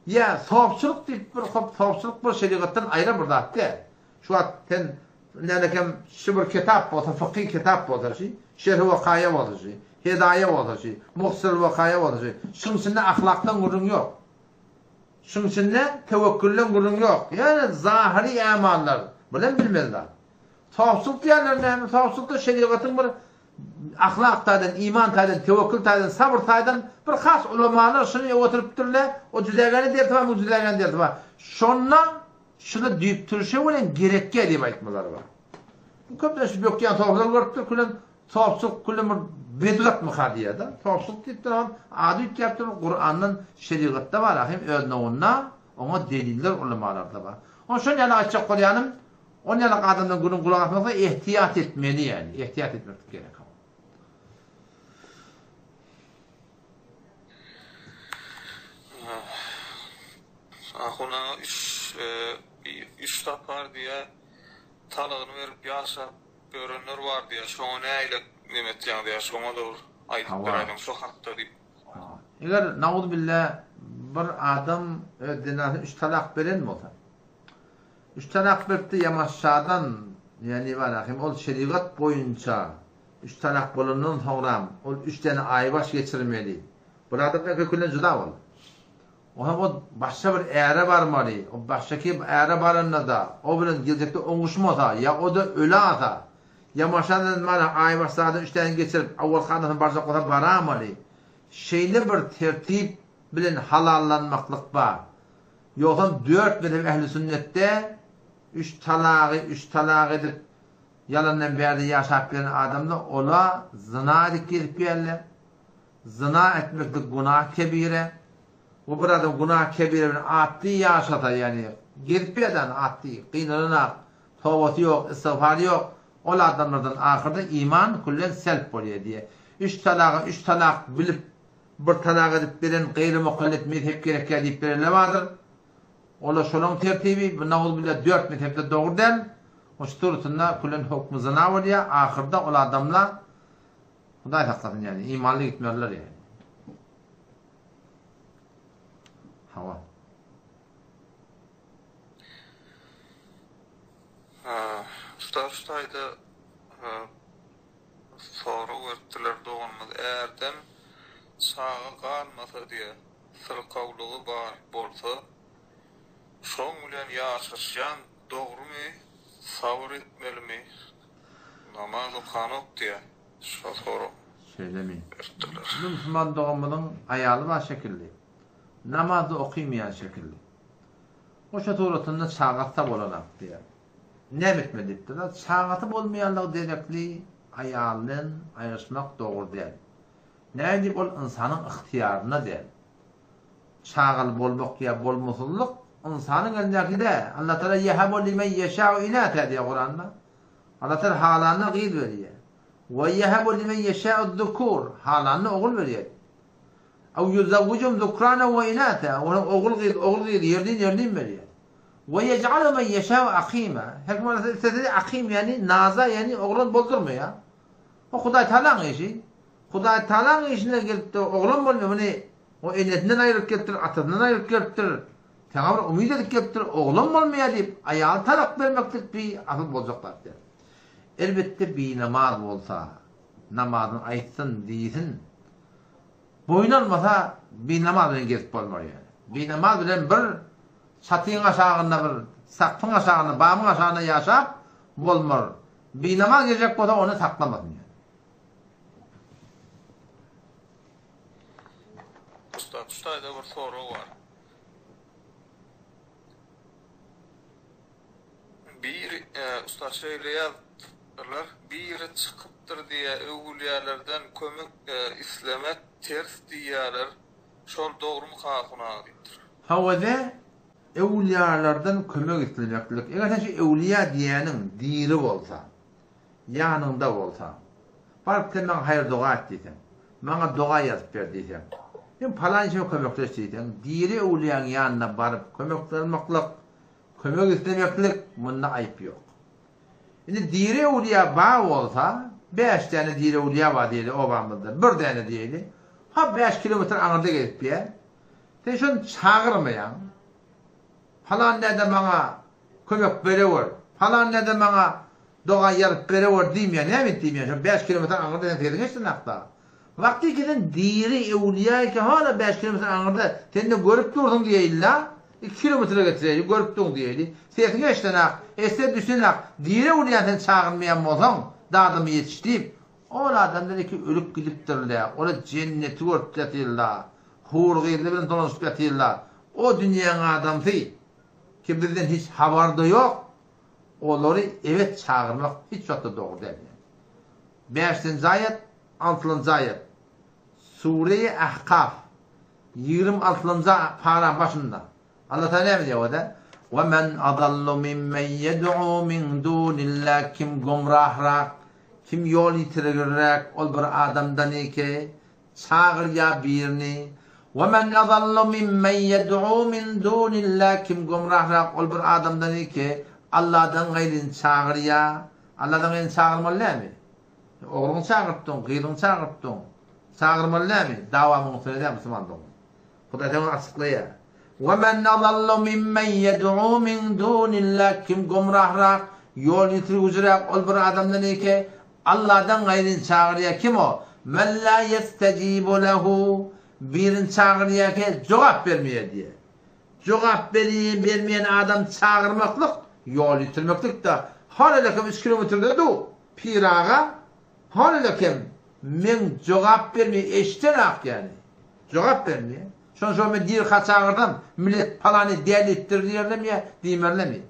Ya sahapçılık deyip bir sahapçılık bir şeriattan ayrı burada hatta. Şu an ten nedekem şibir kitap bolsa, fıkhi kitap bolsa, şerh vakaya bolsa, hidaye bolsa, muhsir vakaya bolsa, şunun içinde ahlaktan gurun yok. Şunun içinde tevekkülden gurun yok. Yani zahiri amallar bilen bilmezler. Tavsuk diyenler ne? Tavsuk da şeriatın bir ahlak taydan, iman taydan, tevekkül taydan, sabır taydan bir has ulamalar şunu oturupdurlar. O düzegeni derdi bu düzegeni derdi var. Şunu deyip turuşu bilen gerekli diye aytmalar var. Bu köpleşip yok yani tavsuklar görüpdür, kulen tavsuk kulen bir bedlat mıhadiyada. Tavsuk deyip duran adi yaptır Kur'an'ın şeriatta var. Ahim özne ona deliller ulamalarda var. Onun için yani açık koyanım on yana adamdan günün kulak atmakta ihtiyat etmeli yani. İhtiyat etmek gerek. Ahuna iş tapar diye talağını verip yaşap görenler var diye şoňa näýle nimetýän diye şoňa doğru aýdyp beraýyn şu hakda diýip. Eger naud billah bir adam ödünäni 3 talak beren bolsa. 3 talak berdi ýamaşşadan yani barahim ol şeriat boýunça 3 talak bolandan soňra ol 3 tane aýbaş geçirmeli. Bu adam kökünden juda bol. O başka bir eğre barmalı. O baştaki eğre barında da o bilen gelecekte oňuşmasa ya o da öle ata. Ya maşadan mana aýbaşlardan 3 tane geçirip awal kandan barjak bolsa baramaly. Şeýle bir tertip bilen halallanmaklyk bar. Ýoksa 4 bilen ehli sünnetde 3 talaq edip yalandan berdi ýaşap bilen adamda ola zina edip girip gelýär. Zina etmeklik günah kebire. Bu bir adam günah kebire bilen atdy ýaşata yani girip eden atdy, qynalana, tawbaty ýok, istiğfary ýok. Ol adamlardan ahyrda iman kullen selp bolýar diye. 3 talaq bilip bir talaq edip beren gayri muhallet mezhep gerek diýip berenler bardyr. Ola şolaň tertibi bu nawul bilen 4 mezhepde dogrudan o şturtunda kullen hukmy zina bolýar. Ahyrda ol adamlar Hudaý saklasyn yani imanly gitmerler yani. Hawa. Ustayda soru verdiler doğanmaz. Erdem sağa qalmasa diye sırkavlığı var bolsa şoň bilen ýaşaşan dogrumy, sabır etmelimi, namaz okanok diye şu soru Söylemeyin. verdiler. Müslüman doğumunun ayalı var şekilli. Namazı okuymayan şekilli. O şaturatında çağatsa bolanak diye. Ne bitmedipdiler? Çağatı bolmayanlık dedekli ayalın ayırışmak doğru değil. Ne diyip ol insanın ihtiyarına değil. Çağal bolmak ya bolmasızlık insanın elindeki de. Allah Teala yehabu limen yeşâ'u inâte diye Kur'an'da. Allah Teala halanına gıyd veriyor. Ve yehabu limen yeşâ'u dhukur. Halanına oğul veriyor. Ev yuzavvucum dhukrâne ve inâte. Oğul gıyd yerdiğin veriyor. Ve yec'alu men yeşâ'u akîme. Hekmâne istediği akîm yani naza yani oğlun bozdurmuyor. O Hudaý Teala'nın işi. Hudaý Teala'nın işine gelip de oğlun bolmuyor. O elletinden ayrılıp gelipdir, atasından ayrılıp gelipdir. Teğabir umid edip gelipdir, oğlum bolmuyor deyip ayağı talak vermeklik bir asıl bolacaklar der. Elbette bir namaz bolsa, namazın aytsın, diýsin. Boyun olmasa bir namaz bilen gezip bolmar yani. Bir namaz bilen bir çatyň aşağında bir, sakpyň aşağında, bamyň aşağında ýaşap bolmar. Bir namaz gezecek bolsa onu saklamasın yani. Ustayda bir soru var. Bir usta şeýleýärler, biri çıkıptır diye öwliýalardan kömek islemek ters diýerler. Şol dogrumy hakyna diýipdir. Hawada öwliýalardan kömek islemeklik. Eger sen şu öwliýa diýäniň diri bolsa, ýanynda bolsa, barıp sen haýır doga et diýsen, maňa doga ýazyp ber diýsen. Ben falan şey kömekleştiýdim. Diri öwliýaň ýanyna baryp kömeklenmeklik, kömek islemeklik bunda aýyp ýok. Indi diri öwliýa ba bolsa, 5 tane diri öwliýa bar diýeli obamyzda. Bir tane diýeli. Ha 5 kilometr aňyrda gelip ýa. Sen şonu çağırmayan. Falan näde maňa kömek berewer. Falan näde maňa Doğa yarıp bere var diyeyim ya, ne mi diyeyim ya? 5 kilometre anırda sen geçtin akta. Vakti giden diri evliya ki hala 5 kilometre anırda sen de görüp durdun diye illa 2 kilometre getireydi, görüp durdun diyeydi. Sen geçtin ak, esir düştün ak, diri evliya sen çağırmayan olsan, dağdımı yetiştirip, o adam dedi ki ölüp gidiptirler, ola cenneti görüp hur gıyırlı bilen dolaşıp yatırlar. O dünyanın adamı ki bizden hiç havarda yok. Onları evet çağırmak hiç çok da doğru değil. 5. ayet, 6. ayet. Sure-i Ahkaf 26. paran başında. Allah Teala ne diyor orada? وَمَنْ أَضَلُّ مِمَّنْ يَدْعُوا مِنْ دُونِ اللّٰهِ Kim gomrahrak, kim yol yitirirek, ol bir adamdan ki çağır ya birini. وَمَنْ أَضَلُّ مِمَّنْ يَدْعُوا مِنْ دُونِ اللّٰهِ Kim gomrahrak, ol bir adamdan ki Allah'dan gayrin çağır ya. Allah'dan gayrin çağırmalı mi? Oğlunu çağırttın, gıyrını çağırttın. Çağırmalı mi? Davamını söyledi Müslüman'dan. Kuda temin açıklıyor. وَمَنْ أَضَلُّ مِمَّنْ يَدْعُوا مِنْ دُونِ اللّٰهِ Kim gomrahrak, yol yitiricirek, ol bir adamdan ki Allah'dan gayrin çağır ya. Kim o? مَنْ لَا يَسْتَجِيبُ لَهُ Birin çağır ya ki cevap vermeye diye. Cevap vermeyen adam çağırmaklık, yol yitirmeklik de halilekim 3 kilometrede du pirağa halilekim men cevap vermeye eşten ak yani cevap vermeye şunu men dir çağırdım millet falanı delittir diyelim ya diyemerler mi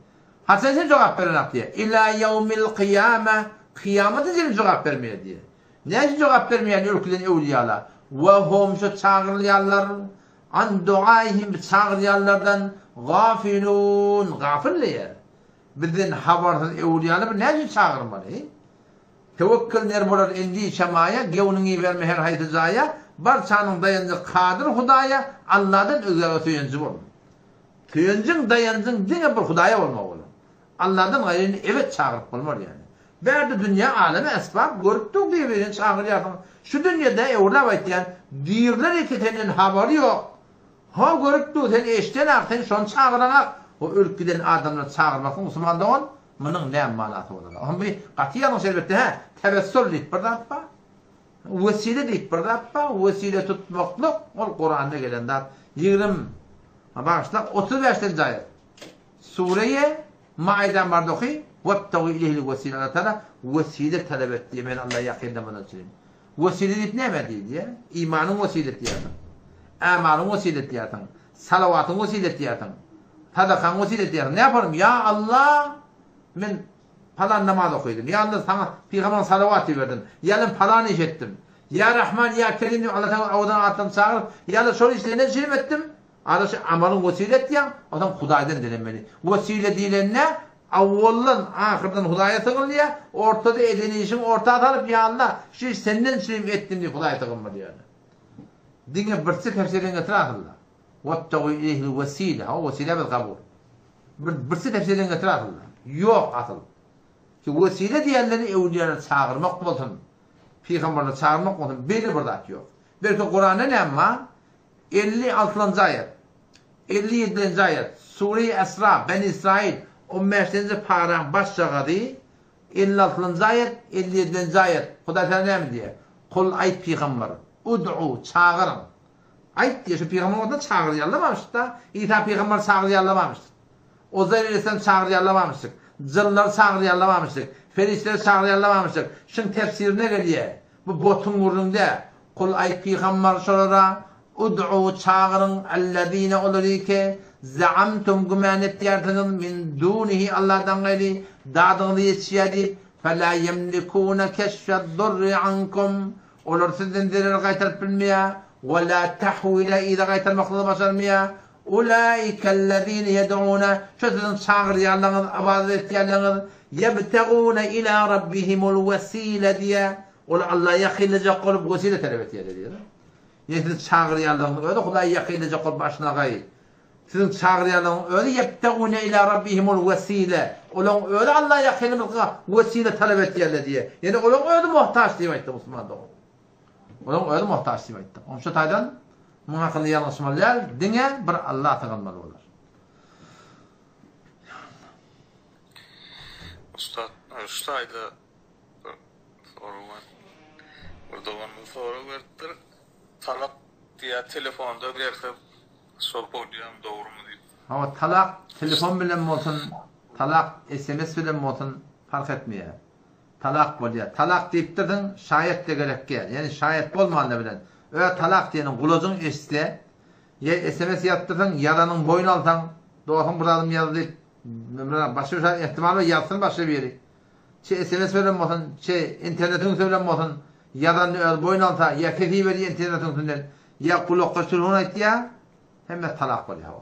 hasen cevap veren ak diye ila yevmil kıyame kıyamet için cevap vermeye diye ne cevap vermeyen ülkelerin evliyalar ve hum şu çağırlayanlar an duayhim çağırlayanlardan gafilun gafilliye bizden habersız evliyalar ne için çağırmalı? Tevekkül nerbolar endi şemaya, gevnini verme her haydi zaya, barçanın dayanıcı kadir Hudaya, Allah'dan özgürlüğe tüyüncü olun. Tüyüncün dayanıcın dine bir Hudaya olma olun. Allah'dan gayrini evet çağırıp olmalı yani. Berdi dünya alemi esbab, görüptük diye verin çağırıyordun. Şu dünyada evliya baytlayan, dirler ki senin haberi yok. Ha görüptük, sen eşten ak, sen son çağıran ak. O ülkeden adamları çağırmakın Müslüman'da ol, bunun ne manatı olur? Ama bir katiyanın elbette ha, tevessül deyip bir dakika, vesile deyip bir dakika, vesile tutmaklık, o Kur'an'da gelen de 35. ayet. Suriye Maiden bardoki, وَابْتَغُوا اِلَيْهِ الْوَسِيلَ Allah Teala vesile talep et diye ben Allah'a yakında bana söyleyeyim. Vesile deyip ne mi diye? İmanın vesile diye. Amalın vesile diye. Salavatın vesile diye. Sadakan vesile diye. Ne yaparım? Ya Allah ben falan namaz okuyordum. Ya Allah sana Peygamber'e salavat verdim. Ya Allah falan iş ettim. Ya Rahman ya Kerim Allah Teala odan atlam çağır. Ya Allah soru işlerine şirim ettim. Arası amalın vesile diye. Adam Huday'dan dilenmeli. Vesile diyen ne? Avvaldan ahirden Huday'a tığınlıya ortada edeni işin orta atarıp ya Allah şu senden şirim ettim diye Huday'a tığınma diyor. Dine birisi tefsirin getirahırlar. وَابْتَغُوا اِلَيْهِ الْوَسِيلَ O vesile bil kabul. Birisi tefsirin getirahırlar. Yok atıl. Ki vesile diyenleri evliyaları çağırmak olsun. Peygamberleri çağırmak olsun. Belli burada yok. Belki Kur'an'da ne ama 56. ayet 57. ayet Sure-i Esra Ben İsrail 15. paran başladı 56. ayet 57. ayet Huda Teala ne diye kul ayet peygamber ud'u çağırın ayet diye şu peygamber orada çağırıyallamamıştı da İsa peygamber çağırıyallamamıştı Uzayr Aleyhisselam çağırıyallamamıştık zırlar çağırıyallamamıştık ferişleri çağırıyallamamıştık şun tefsirine geliyor bu botun vurduğunda kul ayet peygamber sonra ud'u çağırın ellezine olur ki zaamtum güman ettiğiniz min dunihi Allah'tan gayri dağdığını yetişiyedi فَلَا يَمْلِكُونَ كَشْفَ الضُّرِّ عَنْكُمْ olur sizden dirir gaytar bilmeye وَلَا تَحْوِلَ اِذَا gaytar maklığı başarmaya اُولَٰئِكَ الَّذ۪ينَ يَدْعُونَ şu sizin çağır yerleriniz, abadet ettiğiniz يَبْتَغُونَ اِلَى رَبِّهِمُ الْوَس۪يلَ diye Allah'a yakınlayacak olup vesile talep ettiğiniz diyor. Siz çağır yerleriniz öyle Allah'a yakınlayacak olup başına gayri sizin çağırıyalım öyle yebtegune ila rabbihimul vesile olan öyle Allah'a yakınlık vesile talep ettiler diye yani olan öyle muhtaç diye ayette Müslüman da olan öyle muhtaç diye ayette onun şu taydan muhakkaklı yanlışmalar dine bir Allah tanınmalı olur. Ustad Şayda soru var. Burada onu soru verdir. Talak diye telefonda bir yerde sol koyacağım, doğru mu deyip. Ama talak telefon bilen mi olsun, talak SMS bilen mi olsun fark etmiyor. Talak bol ya. Talak deyip durdun, şayet de gerek gel. Yani şayet bolmanla bilen. Öyle talak diyenin kulacın eşse, ya SMS yaptırdın, yalanın boynu alsan, doğru buradım yazı deyip, başka bir şey ihtimalle yazsın başka bir yeri. SMS bilen mi olsun, internetin bilen mi olsun, yalan boynu alsa, ya kefi veriyor internetin üstünden, ya kulak kaçırığına etti ya, hemen talak bol ya.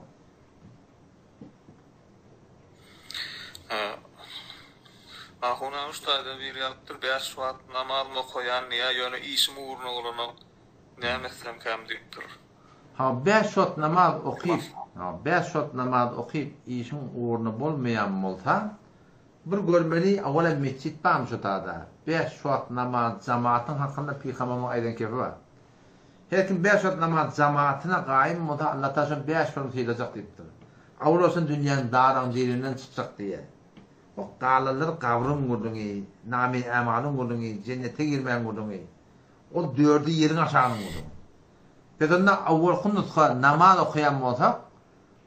Ahuna ustada bir yaptır 5 vakit namaz mı koyan niye yönü işim uğruna olana ne mesela kam deyiptir. 5 şot namaz okuyup, 5 şot namaz okuyup işin uğruna bolmayan bolsa, bir görmeli awala mescit bam şotada. 5 şot namaz cemaatın hakkında Peygamber'in aydan kefi var. Her kim 5 şot namaz cemaatine gaim olsa Allah Teala 5 şot hilecek deyiptir. Avrosun dünyanın darang dilinden çıkacak diye. O dağlarlar kavrun gurdun nami emalın gurdun cennete girmeyen gurdun o dördü yerin aşağının gurdun. Bedonda avval kunutsa namaz okuyan olsa,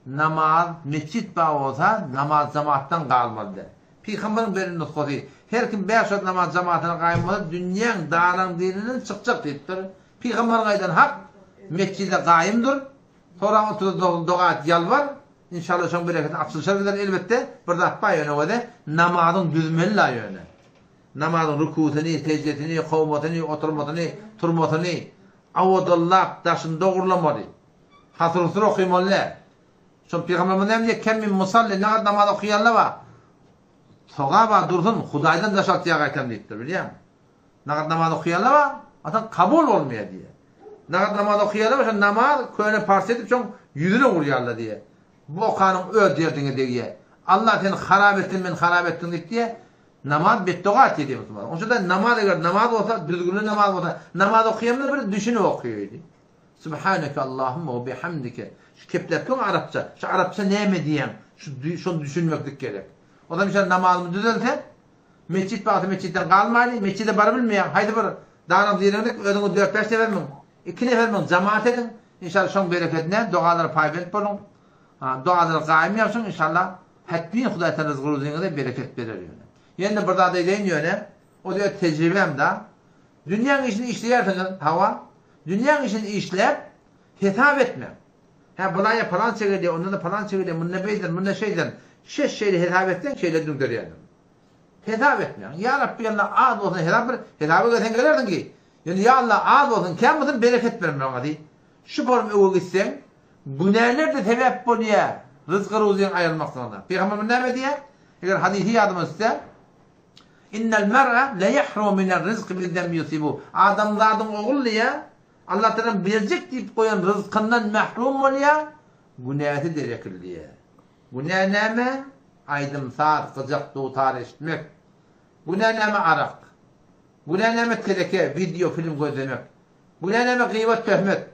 namaz mescit bağı olsa, namaz cemaattan kalmalı. Peygamberin berin nutkusu. Her kim 5 şot namaz cemaatine kaymalı, dünyanın dağlarang dilinden çıkacak deyiptir. Peygamberin aydan hak, mescide kayımdır. Sonra oturdu doğa yalvar. İnşallah şun bereketini açılışar gider elbette. Burada bayana öde namazın düzmeli la yöne. Namazın rükûtunu, secdetini, kavmatını, oturmatını, turmatını avadallap daşın doğrulamadı. Hatırısır okuymalı. Şun Peygamber'in emniye kemmin musalli ne kadar namaz okuyanlar var. Soğa var dursun Hudaydan daş altıya kaytam deyiptir biliyor musun? Ne kadar namaz okuyanlar var. Atan kabul olmuyor diye. Ne kadar namaz okuyanlar var. Şun namaz köyüne parça edip şun yüzüne vuruyorlar diye. Bu okanın öldürdüğünü diye. Allah seni harap ettin ben harap ettin diye namaz bedduat ediyor Müslüman. Onun için de namaz olsa düzgün namaz olsa namaz okuyamıyor bir düşünü okuyordu. Subhaneke Allahümme ve bihamdike. Şu keplettin Arapça. Şu Arapça ne mi diyeyim? Şunu düşünmeklik gerek. O zaman işte namazımı düzelte. Mescit bağısı mescitten kalmayın. Mescide barabilmeyen. Haydi bir dağınım diyelim. Ödünü 4-5 sefer mi? 2 nefer mi? Cemaat edin. İnşallah şun bereketine duaları payvent bulun. Duaları kaim yapsın inşallah. Hatmin Huday'tan rızkı ruzine bereket verir yöne. Yani burada da deyin yöne. O diyor tecrübem da. Dünyanın işini işleyersiniz hava. Dünyanın işini işleyip hitap etme. Bulaya falan çekirdi, ondan da falan çekirdi, bununla beydir, bununla şeydir. Şeyle hitap etsen şeyle dündür yani. Hitap etme. Ya Rabbi Allah ağız olsun hitabı götsen görerdin ki. Yani ya Allah ağız olsun kim mısın bereket verme ona değil. Şu formu övü gitsen günahlar da sebep oluyor. Rızkı ruziyen ayrılmak zorunda. Peygamber ne diye? Eğer hadisi yardım etse İnnel mer'a le yahru minel rizqi bilden yusibu. Adamlardan oğul ya Allah Teala verecek deyip koyan rızkından mahrum oluyor. Günahı direkil diye. Günah neme? Aydım saat sıcak tutar işitmek. Günah neme arak. Günah neme teleke, video, film gözlemek. Günah neme gıybet, töhmet.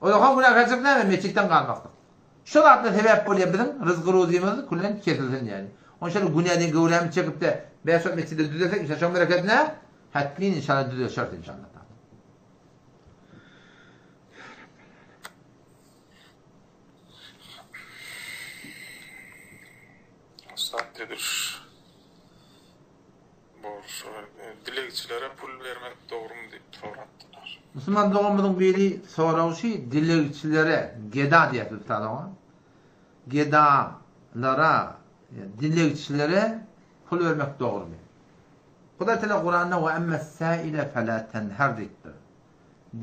O zaman günah kaçık neme? Meçikten kalmaktık. Şu da adlı sebep oluyor bizim rızkı ruziyemizi kullen kesilsin yani. Onun için günahını gıvlamı çekip de Beşok meçhide düzelsek işte şun bereketine hatmin inşallah düzel şart inşallah. Saattedir. Borç dilekçilere pul vermek doğru mu deyip sorattılar. Müslüman doğumuzun biri sorağı dilekçilere geda diye tutar ama. Gedalara dilekçilere pul vermek doğru mu? Huda Teala Kur'an'da ve emmes sâile felâ tenher diktir.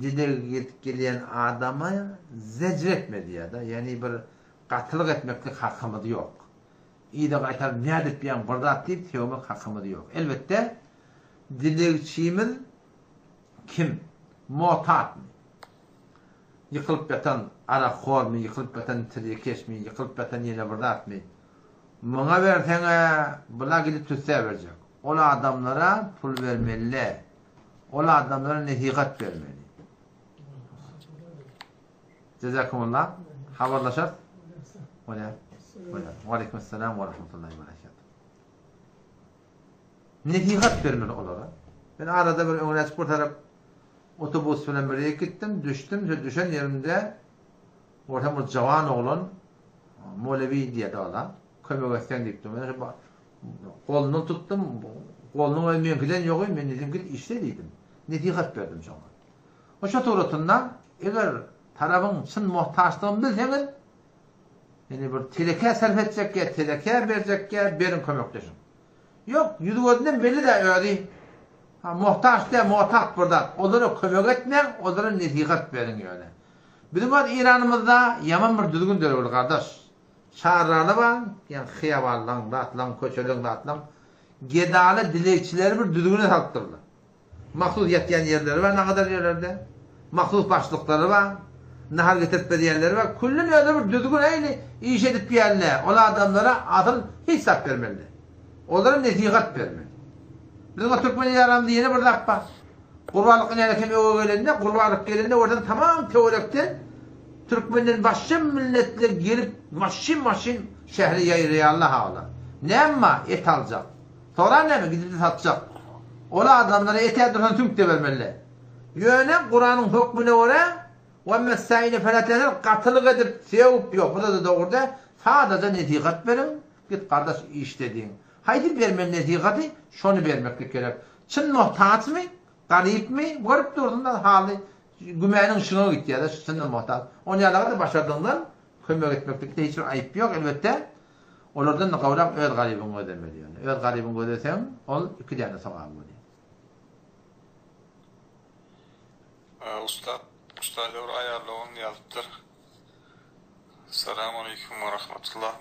Dilek gelen adamı zecretme diye de yani bir katılık etmeklik hakkımız yok. İyi de kaytar ne edip bir yan bırdat deyip tevmek hakkımız yok. Elbette dilekçimiz kim? Muhtat mı? Yıkılıp yatan arakhor mu? Yıkılıp yatan tirikeş mi? Yıkılıp yatan yine bırdat mı? Buna versene buna gidip tüsse verecek. Ola adamlara pul vermeli. Ola adamlara nasihat vermeli. Cezakumullah. Haberlaşır. Ve aleykümselam ve rahmetullahi ve berekatuhu. netihat vermeli olara. Ben arada bir öňüne bu taraf otobüs bilen birge gittim, düştüm, düşen yerimde ortam bir jawan oglan Molevi diýdi ola. Kömek etsen diýipdim. Golundan tuttum. Golunun ölmeyen bilen ýogy, men dedim ki işte diýdim. Netihat berdim şoňa. Oşa toratynda eger tarabın çyn muhtaçlygyny bilseňiz, yani bir teleke sarf etjekkä, teleke berjekkä berin kömekleşin. Yok, ýüzüňizden belli de öýdi. Ha muhtaçda muhtaç burada. Olara kömek etmeň, olara netihat berin ýöne. Bizim var İranymyzda yaman bir düzgün döwür kardeş. Şaharlarda var, yani hıyavallan, datlan, köçelin datlan, gedalı dilekçileri bir düzgüne taktırlar. Mahsus yetken yerleri var, ne kadar yerlerde? Mahsus başlıkları var, nahar getirtmedi yerleri var. Kullun öyle bir düzgün eyni iş edip bir yerine, ola adamlara adın hesap vermeli. Onlara netihat vermeli. Bizim o Türkmeni yaramda yeni bir dakika. Kurbanlık nerekem öğü gelinde, kurbanlık gelinde oradan tamam teorekten Türkmenlerin başka milletler gelip maşin şehri yayırıyor Allah Allah. Ne ama et alacak. Sonra ne mi? Gidip satacak. Ola adamlara et yadırsan Türk de vermeli. Yöne Kur'an'ın hükmüne oraya ve mesailine felatlenir katılık edip sevip yok. Bu da doğruda sadece netihat verin. Git kardeş iş dediğin. Haydi vermeli netikatı şunu vermek gerek. Çın muhtaç mı? Garip mi? Garip durduğunda hali gümenin şuna gitti ya da senden muhtaç. Onu yerlere de başardığından kömek etmekte hiçbir ayıp yok elbette. Onlardan da kavram öğret garibin ödemeli yani. Öğret garibin ödesen ol iki tane savabı oluyor. Ustalar ayarlığını yazıptır. Selamun aleyküm ve rahmetullah.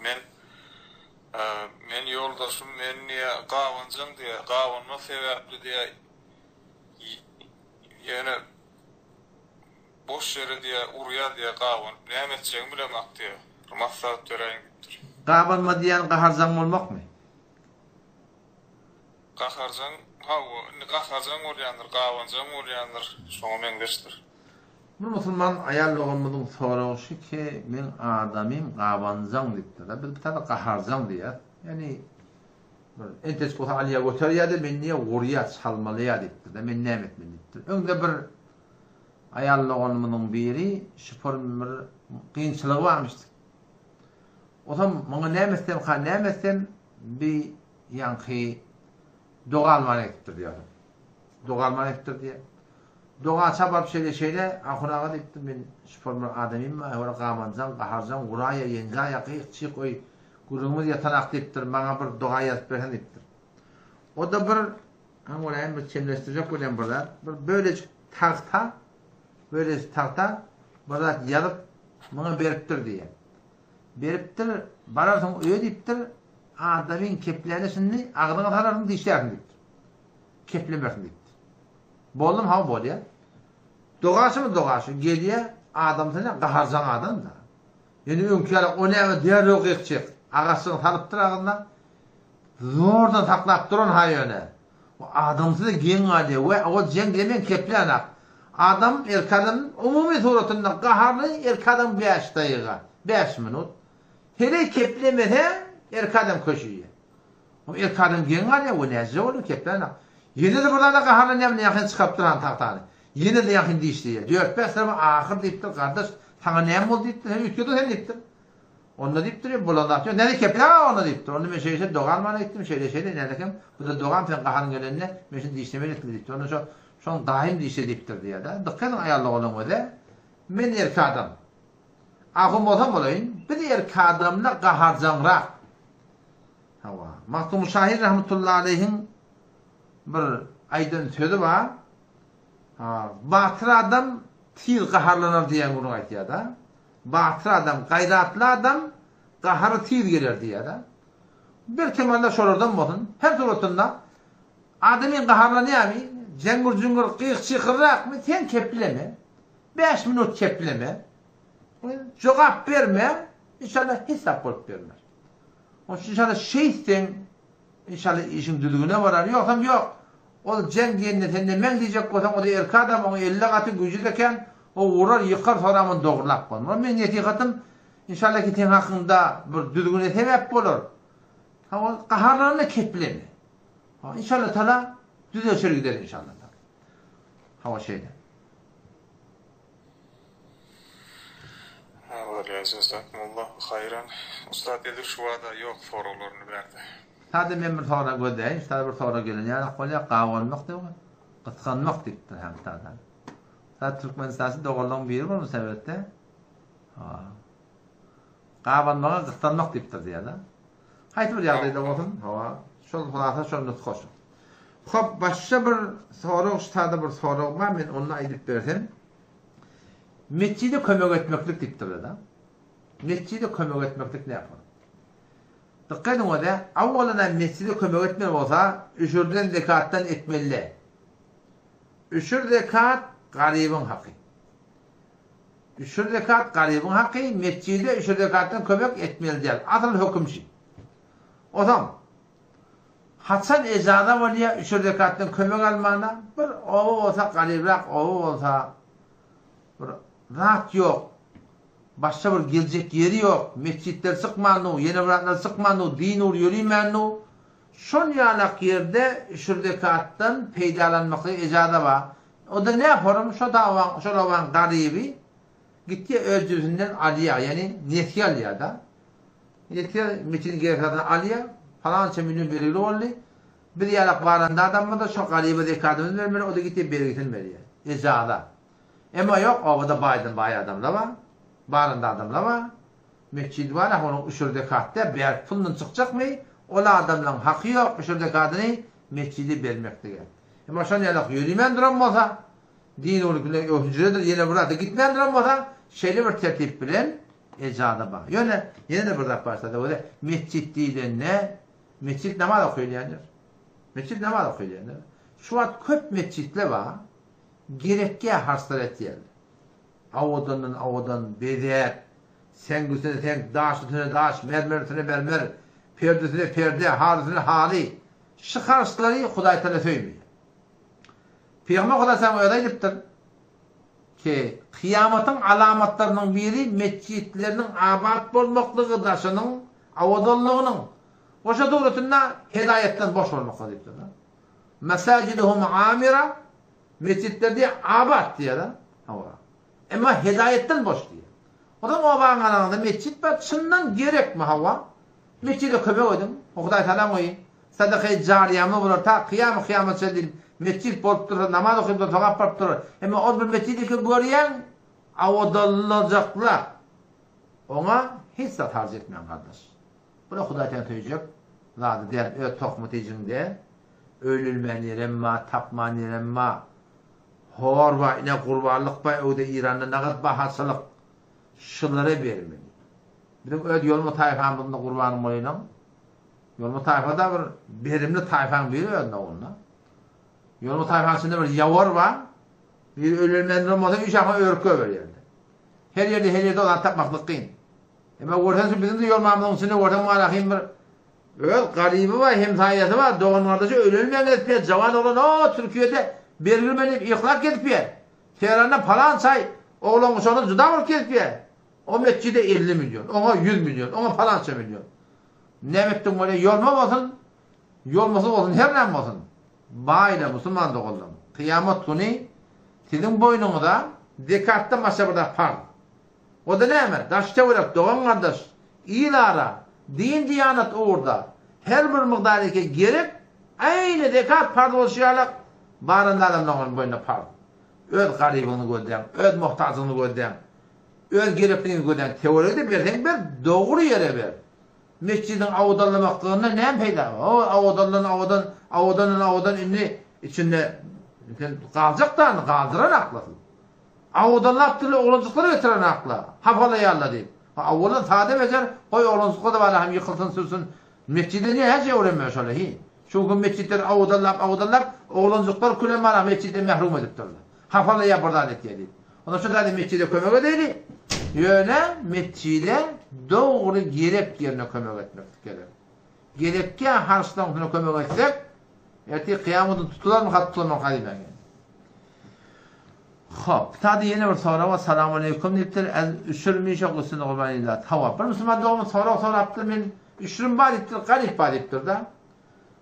Men yoldaşım men niye qavancan diye, qavanma sebepli diye yani boş yere diye, urya diye qavan. Ne eteceğimi bilemek diye. Maksat töreyin gittir. Qavanma diýen gaharjan bolmak mı? Gaharjan, gaharjan uryandır, qavanjan uryandır. Şoňa men geçtir. Bu musulman ayarlığımızın soraşy ki men adamym qavanjan diýipdir. Biz bir tane gaharjan diýär. Yani enteç bolsa aliýa göterýärdi, men niye urya çalmalýar diýipdir. Men näme etmeli diýipdir. Öňde bir ayarlığımızın biri şifir bir kynçylygy barmyşdy. Otam maňa näme etsem bir ýanky dogalman etdir diýär. Dogalman etdir diýär. Doğa çabap şeyle ahunaga diýipdir men şifir bir adamym, ora qamanjan, gaharjan, uraya, ýenja, ýaky koy gurumuz ýatanak diýipdir. Maňa bir doğa ýazyp bersen diýipdir. O da bir aňoraýan bir çemleşdirjek bolan bolar. Bir böyle tahta bana yazıp bana beriptir diye. Beriptir, bararsın öyle deyiptir, adamın keplerini ağzına tararsın dişlersin deyiptir. Keplemersin deyiptir. Boldum ha bol ya. Doğaşı mı doğaşı? Geliye adam sana gaharjan adam da. Yani önküyala o ne diğer yok ekçek. Ağasını talıptır ağzına. Zorda taklap durun ha yöne. O adam sana gen adi ve o jen demen keplenak. Adam erkadın umumi suratında gaharlı erkadın 5 daqiqa, 5 minut. Hele keplemede erkadın köşüye. O erkadın gen var ya o näze olur keplana. Yine de burada gaharlı näme ýakyn çykyp duran tahtany. Yine de ýakyn diýişdi. 4-5 sene ahir diýipdir kardeş. Sana näme boldy diýipdir. Sen ütgede sen diýipdir. Onda diýipdir bolanda. Näde keplana onda diýipdir. Onu men şeýse dogalman etdim şeýle nädekem. Bu da dogan sen gaharın gelende men şeýle diýişmeli etdim diýipdir. Onu şoň daim diýişedipdir diýär da. Dikkat ayarlagyň öde. Men erkadam. Agym bolsam bolaýyn. Bir erkadamla gaharjanrak. Hawa. Mahtum Şahir rahmetullahi aleyhin bir aýdan sözi bar. Batyr adam tir gaharlanar diýen bunu aýtýar da. Batyr adam, gaýratly adam gahary tir geler diýär da. Bir temelde şolardan bolsun. Her suratynda adamyň gaharlanýarmy? Cengur qıyık mı? Sen kepleme. 5 minut kepleme. Cevap verme. İnşallah hesap olup vermez. O inşallah şeysen inşallah işin düzgüne varar. Yoksam yok. O cengiyenine senden men diyecek olsam o da erkadam onu 50 katı gücüdeken o uğrar yıkar soramın doğrulak var. Men netikatım inşallah ki sen hakkında bir düzgüne sebep olur. O qaharlarını kepleme. İnşallah Teala düzelişir gider inşallah. Hava şeyde. Jazakumullah hayran. Ustad edir şu ada yok sorularını verdi. Tadı men bir soru gördüm. İşte bir soru gelen yani kolya qavalmak diyor. Qıtqanmak diptir hem tadı. Ta Türkmenistan'da doğrulan biri var mı sebette? Ha. Qavalmağa qıtqanmak diptir diye da. Hayt bir yağdayda olsun. Ha. Şol xulasa şol nutqoş. Hop başqa bir soru ustada bir soru var men onu aytып berdim. Mescide kömek etmeklik diptir da. Mescide kömek etmeklik ne yapar? Dikkat edin o da avvalına mescide kömek etmeli olsa üçürden zekattan etmeli. Üçür zekat garibin hakkı. Üçür zekat garibin hakkı mescide üçür zekattan kömek etmeli değil. Asıl hüküm şey. O zaman Hasan ezada var ya üçür zekattan kömek almana bir oğu olsa garibrak oğu olsa bir rahat yok. Başka bir gelecek yeri yok. Mescitler sıkmanu, yeni bıraklar sıkmanu, din ur yürümenu. Şun yalak yerde şürdekattan peydalanmakta icada var. O da ne yaparım? Şu davan garibi gitti özcüzünden aliya yani niyetki aliya da. Niyetki metin gereklerden aliya falanca milyon belirli oldu. Bir yalak varanda adamı da şu garibi zekatını vermeli. O da gitti belirgitini veriyor. İcada. Ama yok o da bay adamla var. Barında adamlar var. Mescid var ama onun üçürde katta bir pulun çıkacak mı? Ola adamların hakkı yok. Üçürde kadını mescidi vermekte gel. Ama şan yalak yürümen duran olsa din olukla hücredir yine burada gitmen duran olsa şeyli bir tertip bilen ecada var. Yine de burada başladı. O da mescid değil ne? Mescid namaz okuyanlar. Mescid namaz okuyanlar. Şu an köp mescidler var. Gerekke harslar ettiler. Avadan beder, sengüsüne daşütüne daş, mermerisine mermer, perdesine perde, harisine hali. Şıkarsıları Huday Teala söylemiyor. Peygamber Huday Teala öyle deyiptir ki kıyametin alamatlarının biri mescitlerinin abat bolmaklığı daşının, avadanlığının oşa doğrultusunda hidayetten boş olmakla deyiptir. Mesaciduhum amira mescitlerde abat diye da. Ama hidayetten boş diye. O da o bağın anağında mescit var. Çından gerek mi hava? Mescide köpek oydum. O kadar salam oyu. Sadaka-i cariyamı bulur. Ta kıyamet çeldil. Mescid bolup durur. Namaz okuyup da toğap barıp durur. Ama o bir mescidi ki görüyen avudalacaklar. Ona hiç zat harc etmeyen kardeş. Bu da Hudayten töyecek. Zaten der. Öyle tokmut icinde. Ölülmeni remma, tapmani remma. Horva ine kurbanlık bay o da İran'da naqat bahasılık şunlara vermeli. Bizim öyle yolmu tayfan bunda kurbanım olayla. Yolmu tayfada bir verimli tayfan veriyor onunla. Yolmu tayfansında bir yavur var. Bir ölülmendirim olsa 3 akı örkü veriyordu. Her yerde olan tapmaklık kıyın. Ama görsen bizim de yolmamızın üstüne görsen malakayım bir öyle garibi var hem sayesi var. Doğan kardeşi ölülmen etmiyor. Cavan olan o Türkiye'de belirmenip ihlak etmiyor. Tehran'da falan say oğlum sonra juda olup ketmiyor. O mescide 50 milyon, ona 100 milyon, ona falanca milyon. Ne mettin böyle yolma olsun, yolması olsun, her ne olsun. Bayla Müslüman da oldum. Kıyamet günü sizin boynunuzda zekatta masabada par. O da ne emer? Daşta olarak doğan kardeş, iyilara, din diyanet orada her bir miktarı ki gerek aynı zekat par oluşarak barında adamların boynuna par. Öz garibini gördüm, öz muhtacını gördüm. Öz gerekliğini gördüm. Teoride versen bir doğru yere ver. Mescidin avudallamaklığında ne peyda? O avudanın inni içinde kalacak da kaldıran aklasın. Avudallaptırı oğlancıkları getiren akla. Hafalayı Allah deyip. Avudun sade becer, koy oğlancıkları da var hem yıkılsın sürsün. Mescide niye her şey öğrenmiyor şöyle? Çünkü mescidler avudallap, oğlancıklar külemara mescidde mehrum edip durdu. Hafalayı yapırdan etkiye ondan sonra da mescide kömek edeydi. Yöne mescide doğru gerek yerine kömek etmek gerek. Gerekke harçtan kömek etsek, erti kıyametin tutular mı tutulmak kadime. Hop, tadı yeni bir soru var. Selamun aleyküm deyiptir. Üşürmüş okusunu kurbanıyla. Tamam. Bir Müslüman doğumun soru yaptım. Ben üşürüm var deyiptir. Garip var deyiptir da.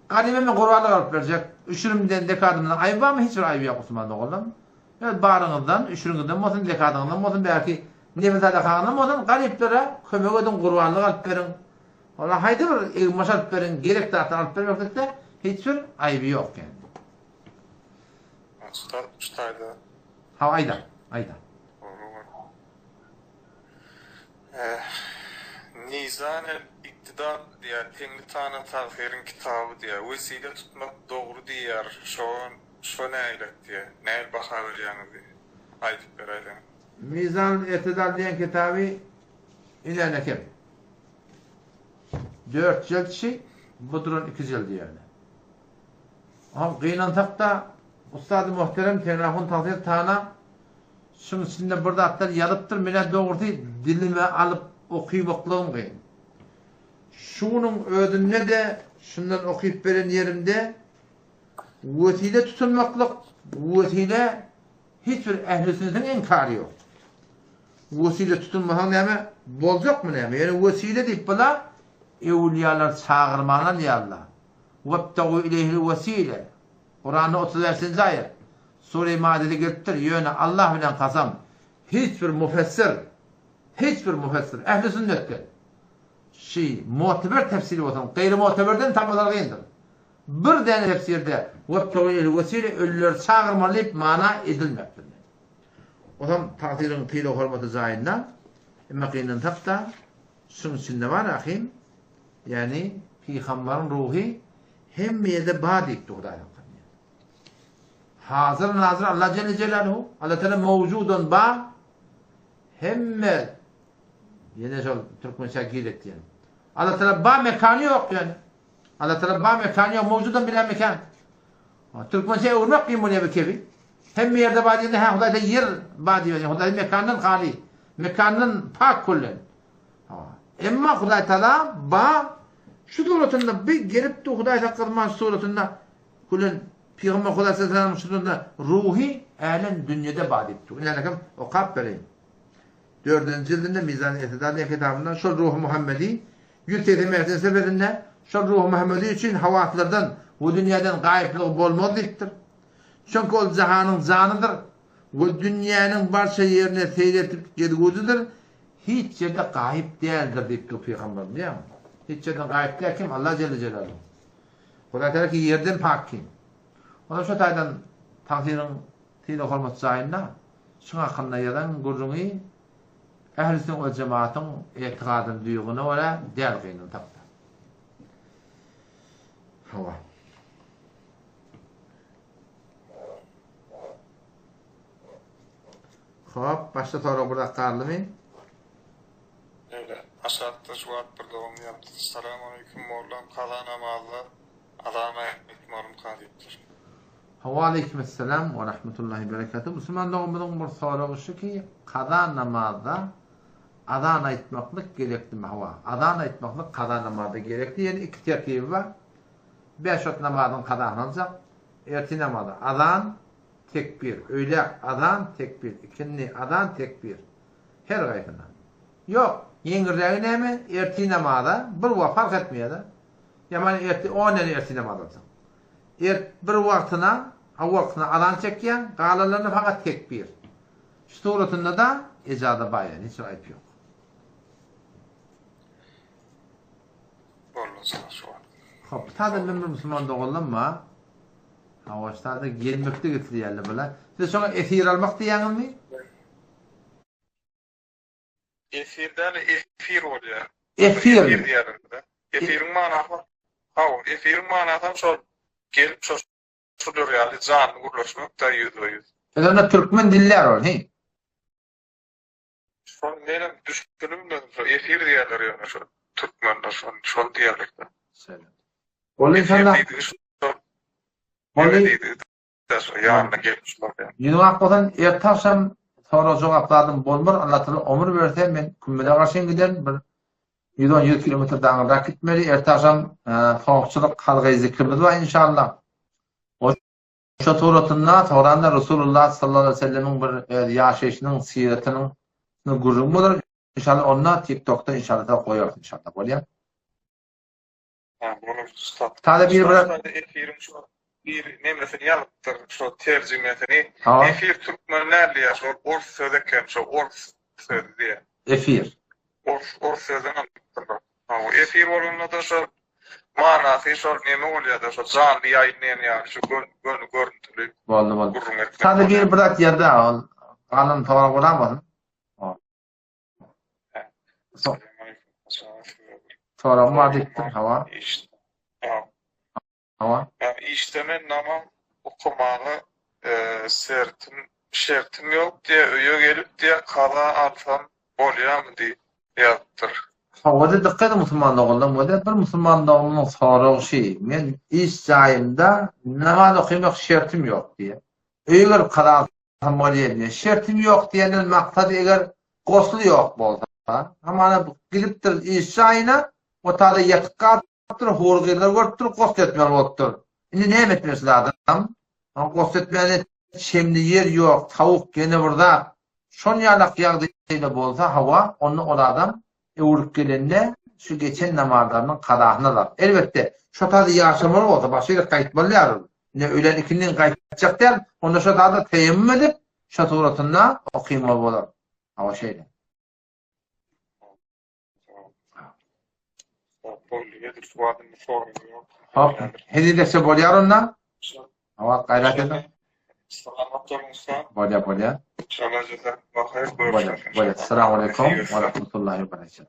Ganimeme kurbanlık alıp verecek. Üşürümden dekadımdan ayıp var mı? Hiçbir ayıbı yok Osmanlı oğlum. Evet, barınızdan, üşürünüzden, motun dekadından, motun belki nefes alakağından, motun gariplere kömek edin, kurbanlık alıp verin. Ola haydi bir ilmaş alıp verin, gerek dağıtın alıp verin yoksa hiçbir ayıbı yok yani. Ustaydı. Ha ayda. Nizan-ı İktidar diye Tengli Tanrı Tahir'in kitabı diye vesile tutmak doğru diyer. Şu ne eylet diye. Neye bakar yani diye. Aydıp verelim. Mizan-ı İktidar diyen kitabı ilerlekim. 4 cilt şey, budurun 2 cilt yani. Ama kıynantakta Ustad-ı Muhterem Tenrahun Tahir Tana şunun içinde burada atlar yalıptır, mene doğru değil, dilime alıp okuyup okulağım kıyın. Şunun ödünne de şundan okuyup veren yerimde vesile tutulmaklık, vesile hiçbir ehl-i sünnetin enkarı yok. Vesile tutulmadan neyme bolacak mı neyme? Yani vesile deyip bula evliyalar çağırmalar diyarlar. وَابْتَغُوا اِلَيْهِ الْوَسِيلَ Kur'an'ın 30. ayet. Sure-i Ma'ide'de geliptir. Yöne Allah bilen kasam. Hiçbir müfessir ehl-i sünnettir. Muteber tefsiri olsun. Gayri muteberden tabiler gıyındır. Bir tane tefsirde وَابْتَغُوا اِلَيْهِ الْوَسِيلَ ölüler çağırmalayıp mana edilmektir. O zaman tahtirin kıyla hormatı zayında ama kıyının tapta şunun içinde var ahim yani Peygamberin ruhi hem yerde badik tuğdayla. Hazır nazır Allah Celle Celaluhu Allah Teala mevcudun ba hemme yine şöyle Türkmen şakil etti yani. Allah Teala ba mekanı yok yani. Allah Teala ba mekanı yok mevcudun bile mekan. Türkmen şey urmak ki bunu bir hem yerde ba diye ha Hudayda yer ba diye Hudayda mekanın hali mekanın pak kullen. Emma Huday Teala ba şu suratında bir gelip de Huday Teala'nın suratında kullen Peygamber Huday Teala'nın suratında ruhi alen dünyada badettu. Yani o kap vereyim. 4. cildinde Mizan-ı İktidar kitabından şu ruhu Muhammedi 180 seferinde şu ruhu Muhammedi için havatlardan bu dünyadan gayiplik bolmalıdır. Çünkü o cihanın canıdır. Bu dünyanın barça yerine seyretip gelgududur. Hiç yerde gayip değildir deyip Peygamber diyor mu? Hiç yerden gayip değil kim? Allah Celle Celaluhu. Huday Teala ki yerden pak kim? Ona şu taydan tahsirin tiyli hormat sayında şuna hakkında yadan gurrunu ehl-i sünnet ve cemaatın etikadın duyğunu öyle değer kıyının tapta. Hava. Hop, başta sonra burada karlı mı? Öyle. Aşağıda cevap bir doğum yaptı. Selamun aleyküm Mevlam. Kaza namazı adama etmarum kadiptir. Hava aleykümselam ve rahmetullahi berekatuhu. Müslüman doğumudun bir soru şu ki kaza namazda adana etmeklik gerekli mi? Hava. Adana etmeklik kaza namazda gerekli. Yani iki terkibi var. 5 ot namazın kaza olacak. Erti namazda adan tekbir. Öyle adan tekbir. İkinci adan tekbir. Her gayrına. Yok. Yengirdeği ne mi? Erti namazda bir vakit fark etmiyor da. Yani erti 10 erti namazda olacak. Bir vaktına adan çekiyen galalarını fakat tekbir. Şu suratında da icada bayan. Hiç ayıp yok. Olmaz şu an. Hop, tadı bir Müslüman doğulanma. Havaşlarda gelmekte getiriyorlar böyle. Siz sonra efir almak diyenin mi? Efirden efir oluyor. Efir. Efir diyelim de. Efirin manası. Efirin manası şu gelip şudur yani canlı uğraşmak da %100. Öyle Türkmen diller var, he? Son benim düşünümden efir diyorlar yani şu Türkmenler son diyalekte. Selam. Onun insanlar yanına gelmişler yani. yine hakikaten ertaşam sonra cevapladım bolmur Allah Teala ömür verse men kümmede karşıya giderim bir 110 kilometre dağına gitmeli ertaşam soğukçuluk halgı zikrimiz var inşallah. O şu suratında Kur'an'da Resulullah sallallahu aleyhi ve sellem'in bir yaşayışının siretinin gururumudur. İnşallah onunla TikTok'ta inşallah koyarız inşallah. Böyle Ha, bunu tutat. Tadı bir bırak. Efirim şu bir nemresini yalıptır şu tercümetini. Ha. Efir Türkmenlerle ya şu Ors sözeken şu Ors sözü diye. Efir. Ors sözünü anlattırlar. Ha, o efir olunla da şu manası şu neme oluyor da şu canlı yayınlayan ya şu görüntülü. Boldy. Tadı bir bırak yerde al. Kalın toğra olamaz. Sonra madettir hava. İşte. Hava. Yani iştemen namam okumalı şertim yok diye öye gelip diye kala alsam oluyor mu diye yaptır. Havada dikkat Müslümanlık oldum. Havada bir Müslümanlığımın soruğu şey. Men iş jayımda namaz okumak şertim yok diye. Eğer kala alsam oluyor diye. Şertim yok diyenin maksadı eğer goslu yok bolsa. Ama giliptir iş jayına o tadı yatıkattır, horgaylar görüptür, goslu etmeler oluptur. Şimdi ne etmesi lazım? Goslu etmeyen şemli yer yok, tavuk gene burada. Şon yalak yağdıyla bolsa hava, onu o adam uğrup gelende şu geçen namazlarının kadahınalar. Elbette şu tadı yaşamalı olsa başıyla kayıtmalı yarın. Ne ölen ikinin kayıtacak der, onda şu tadı teyemmüm edip şu tuğratında okuymalı olur. Hava şeyle. Hop, hedi dese bol yarınla. Hava gayret edin. Selamat olunsa. Bolya. İnşallah cezak. Bakayım. Bolya. Selamun aleyküm ve rahmetullahi ve berekatuhu.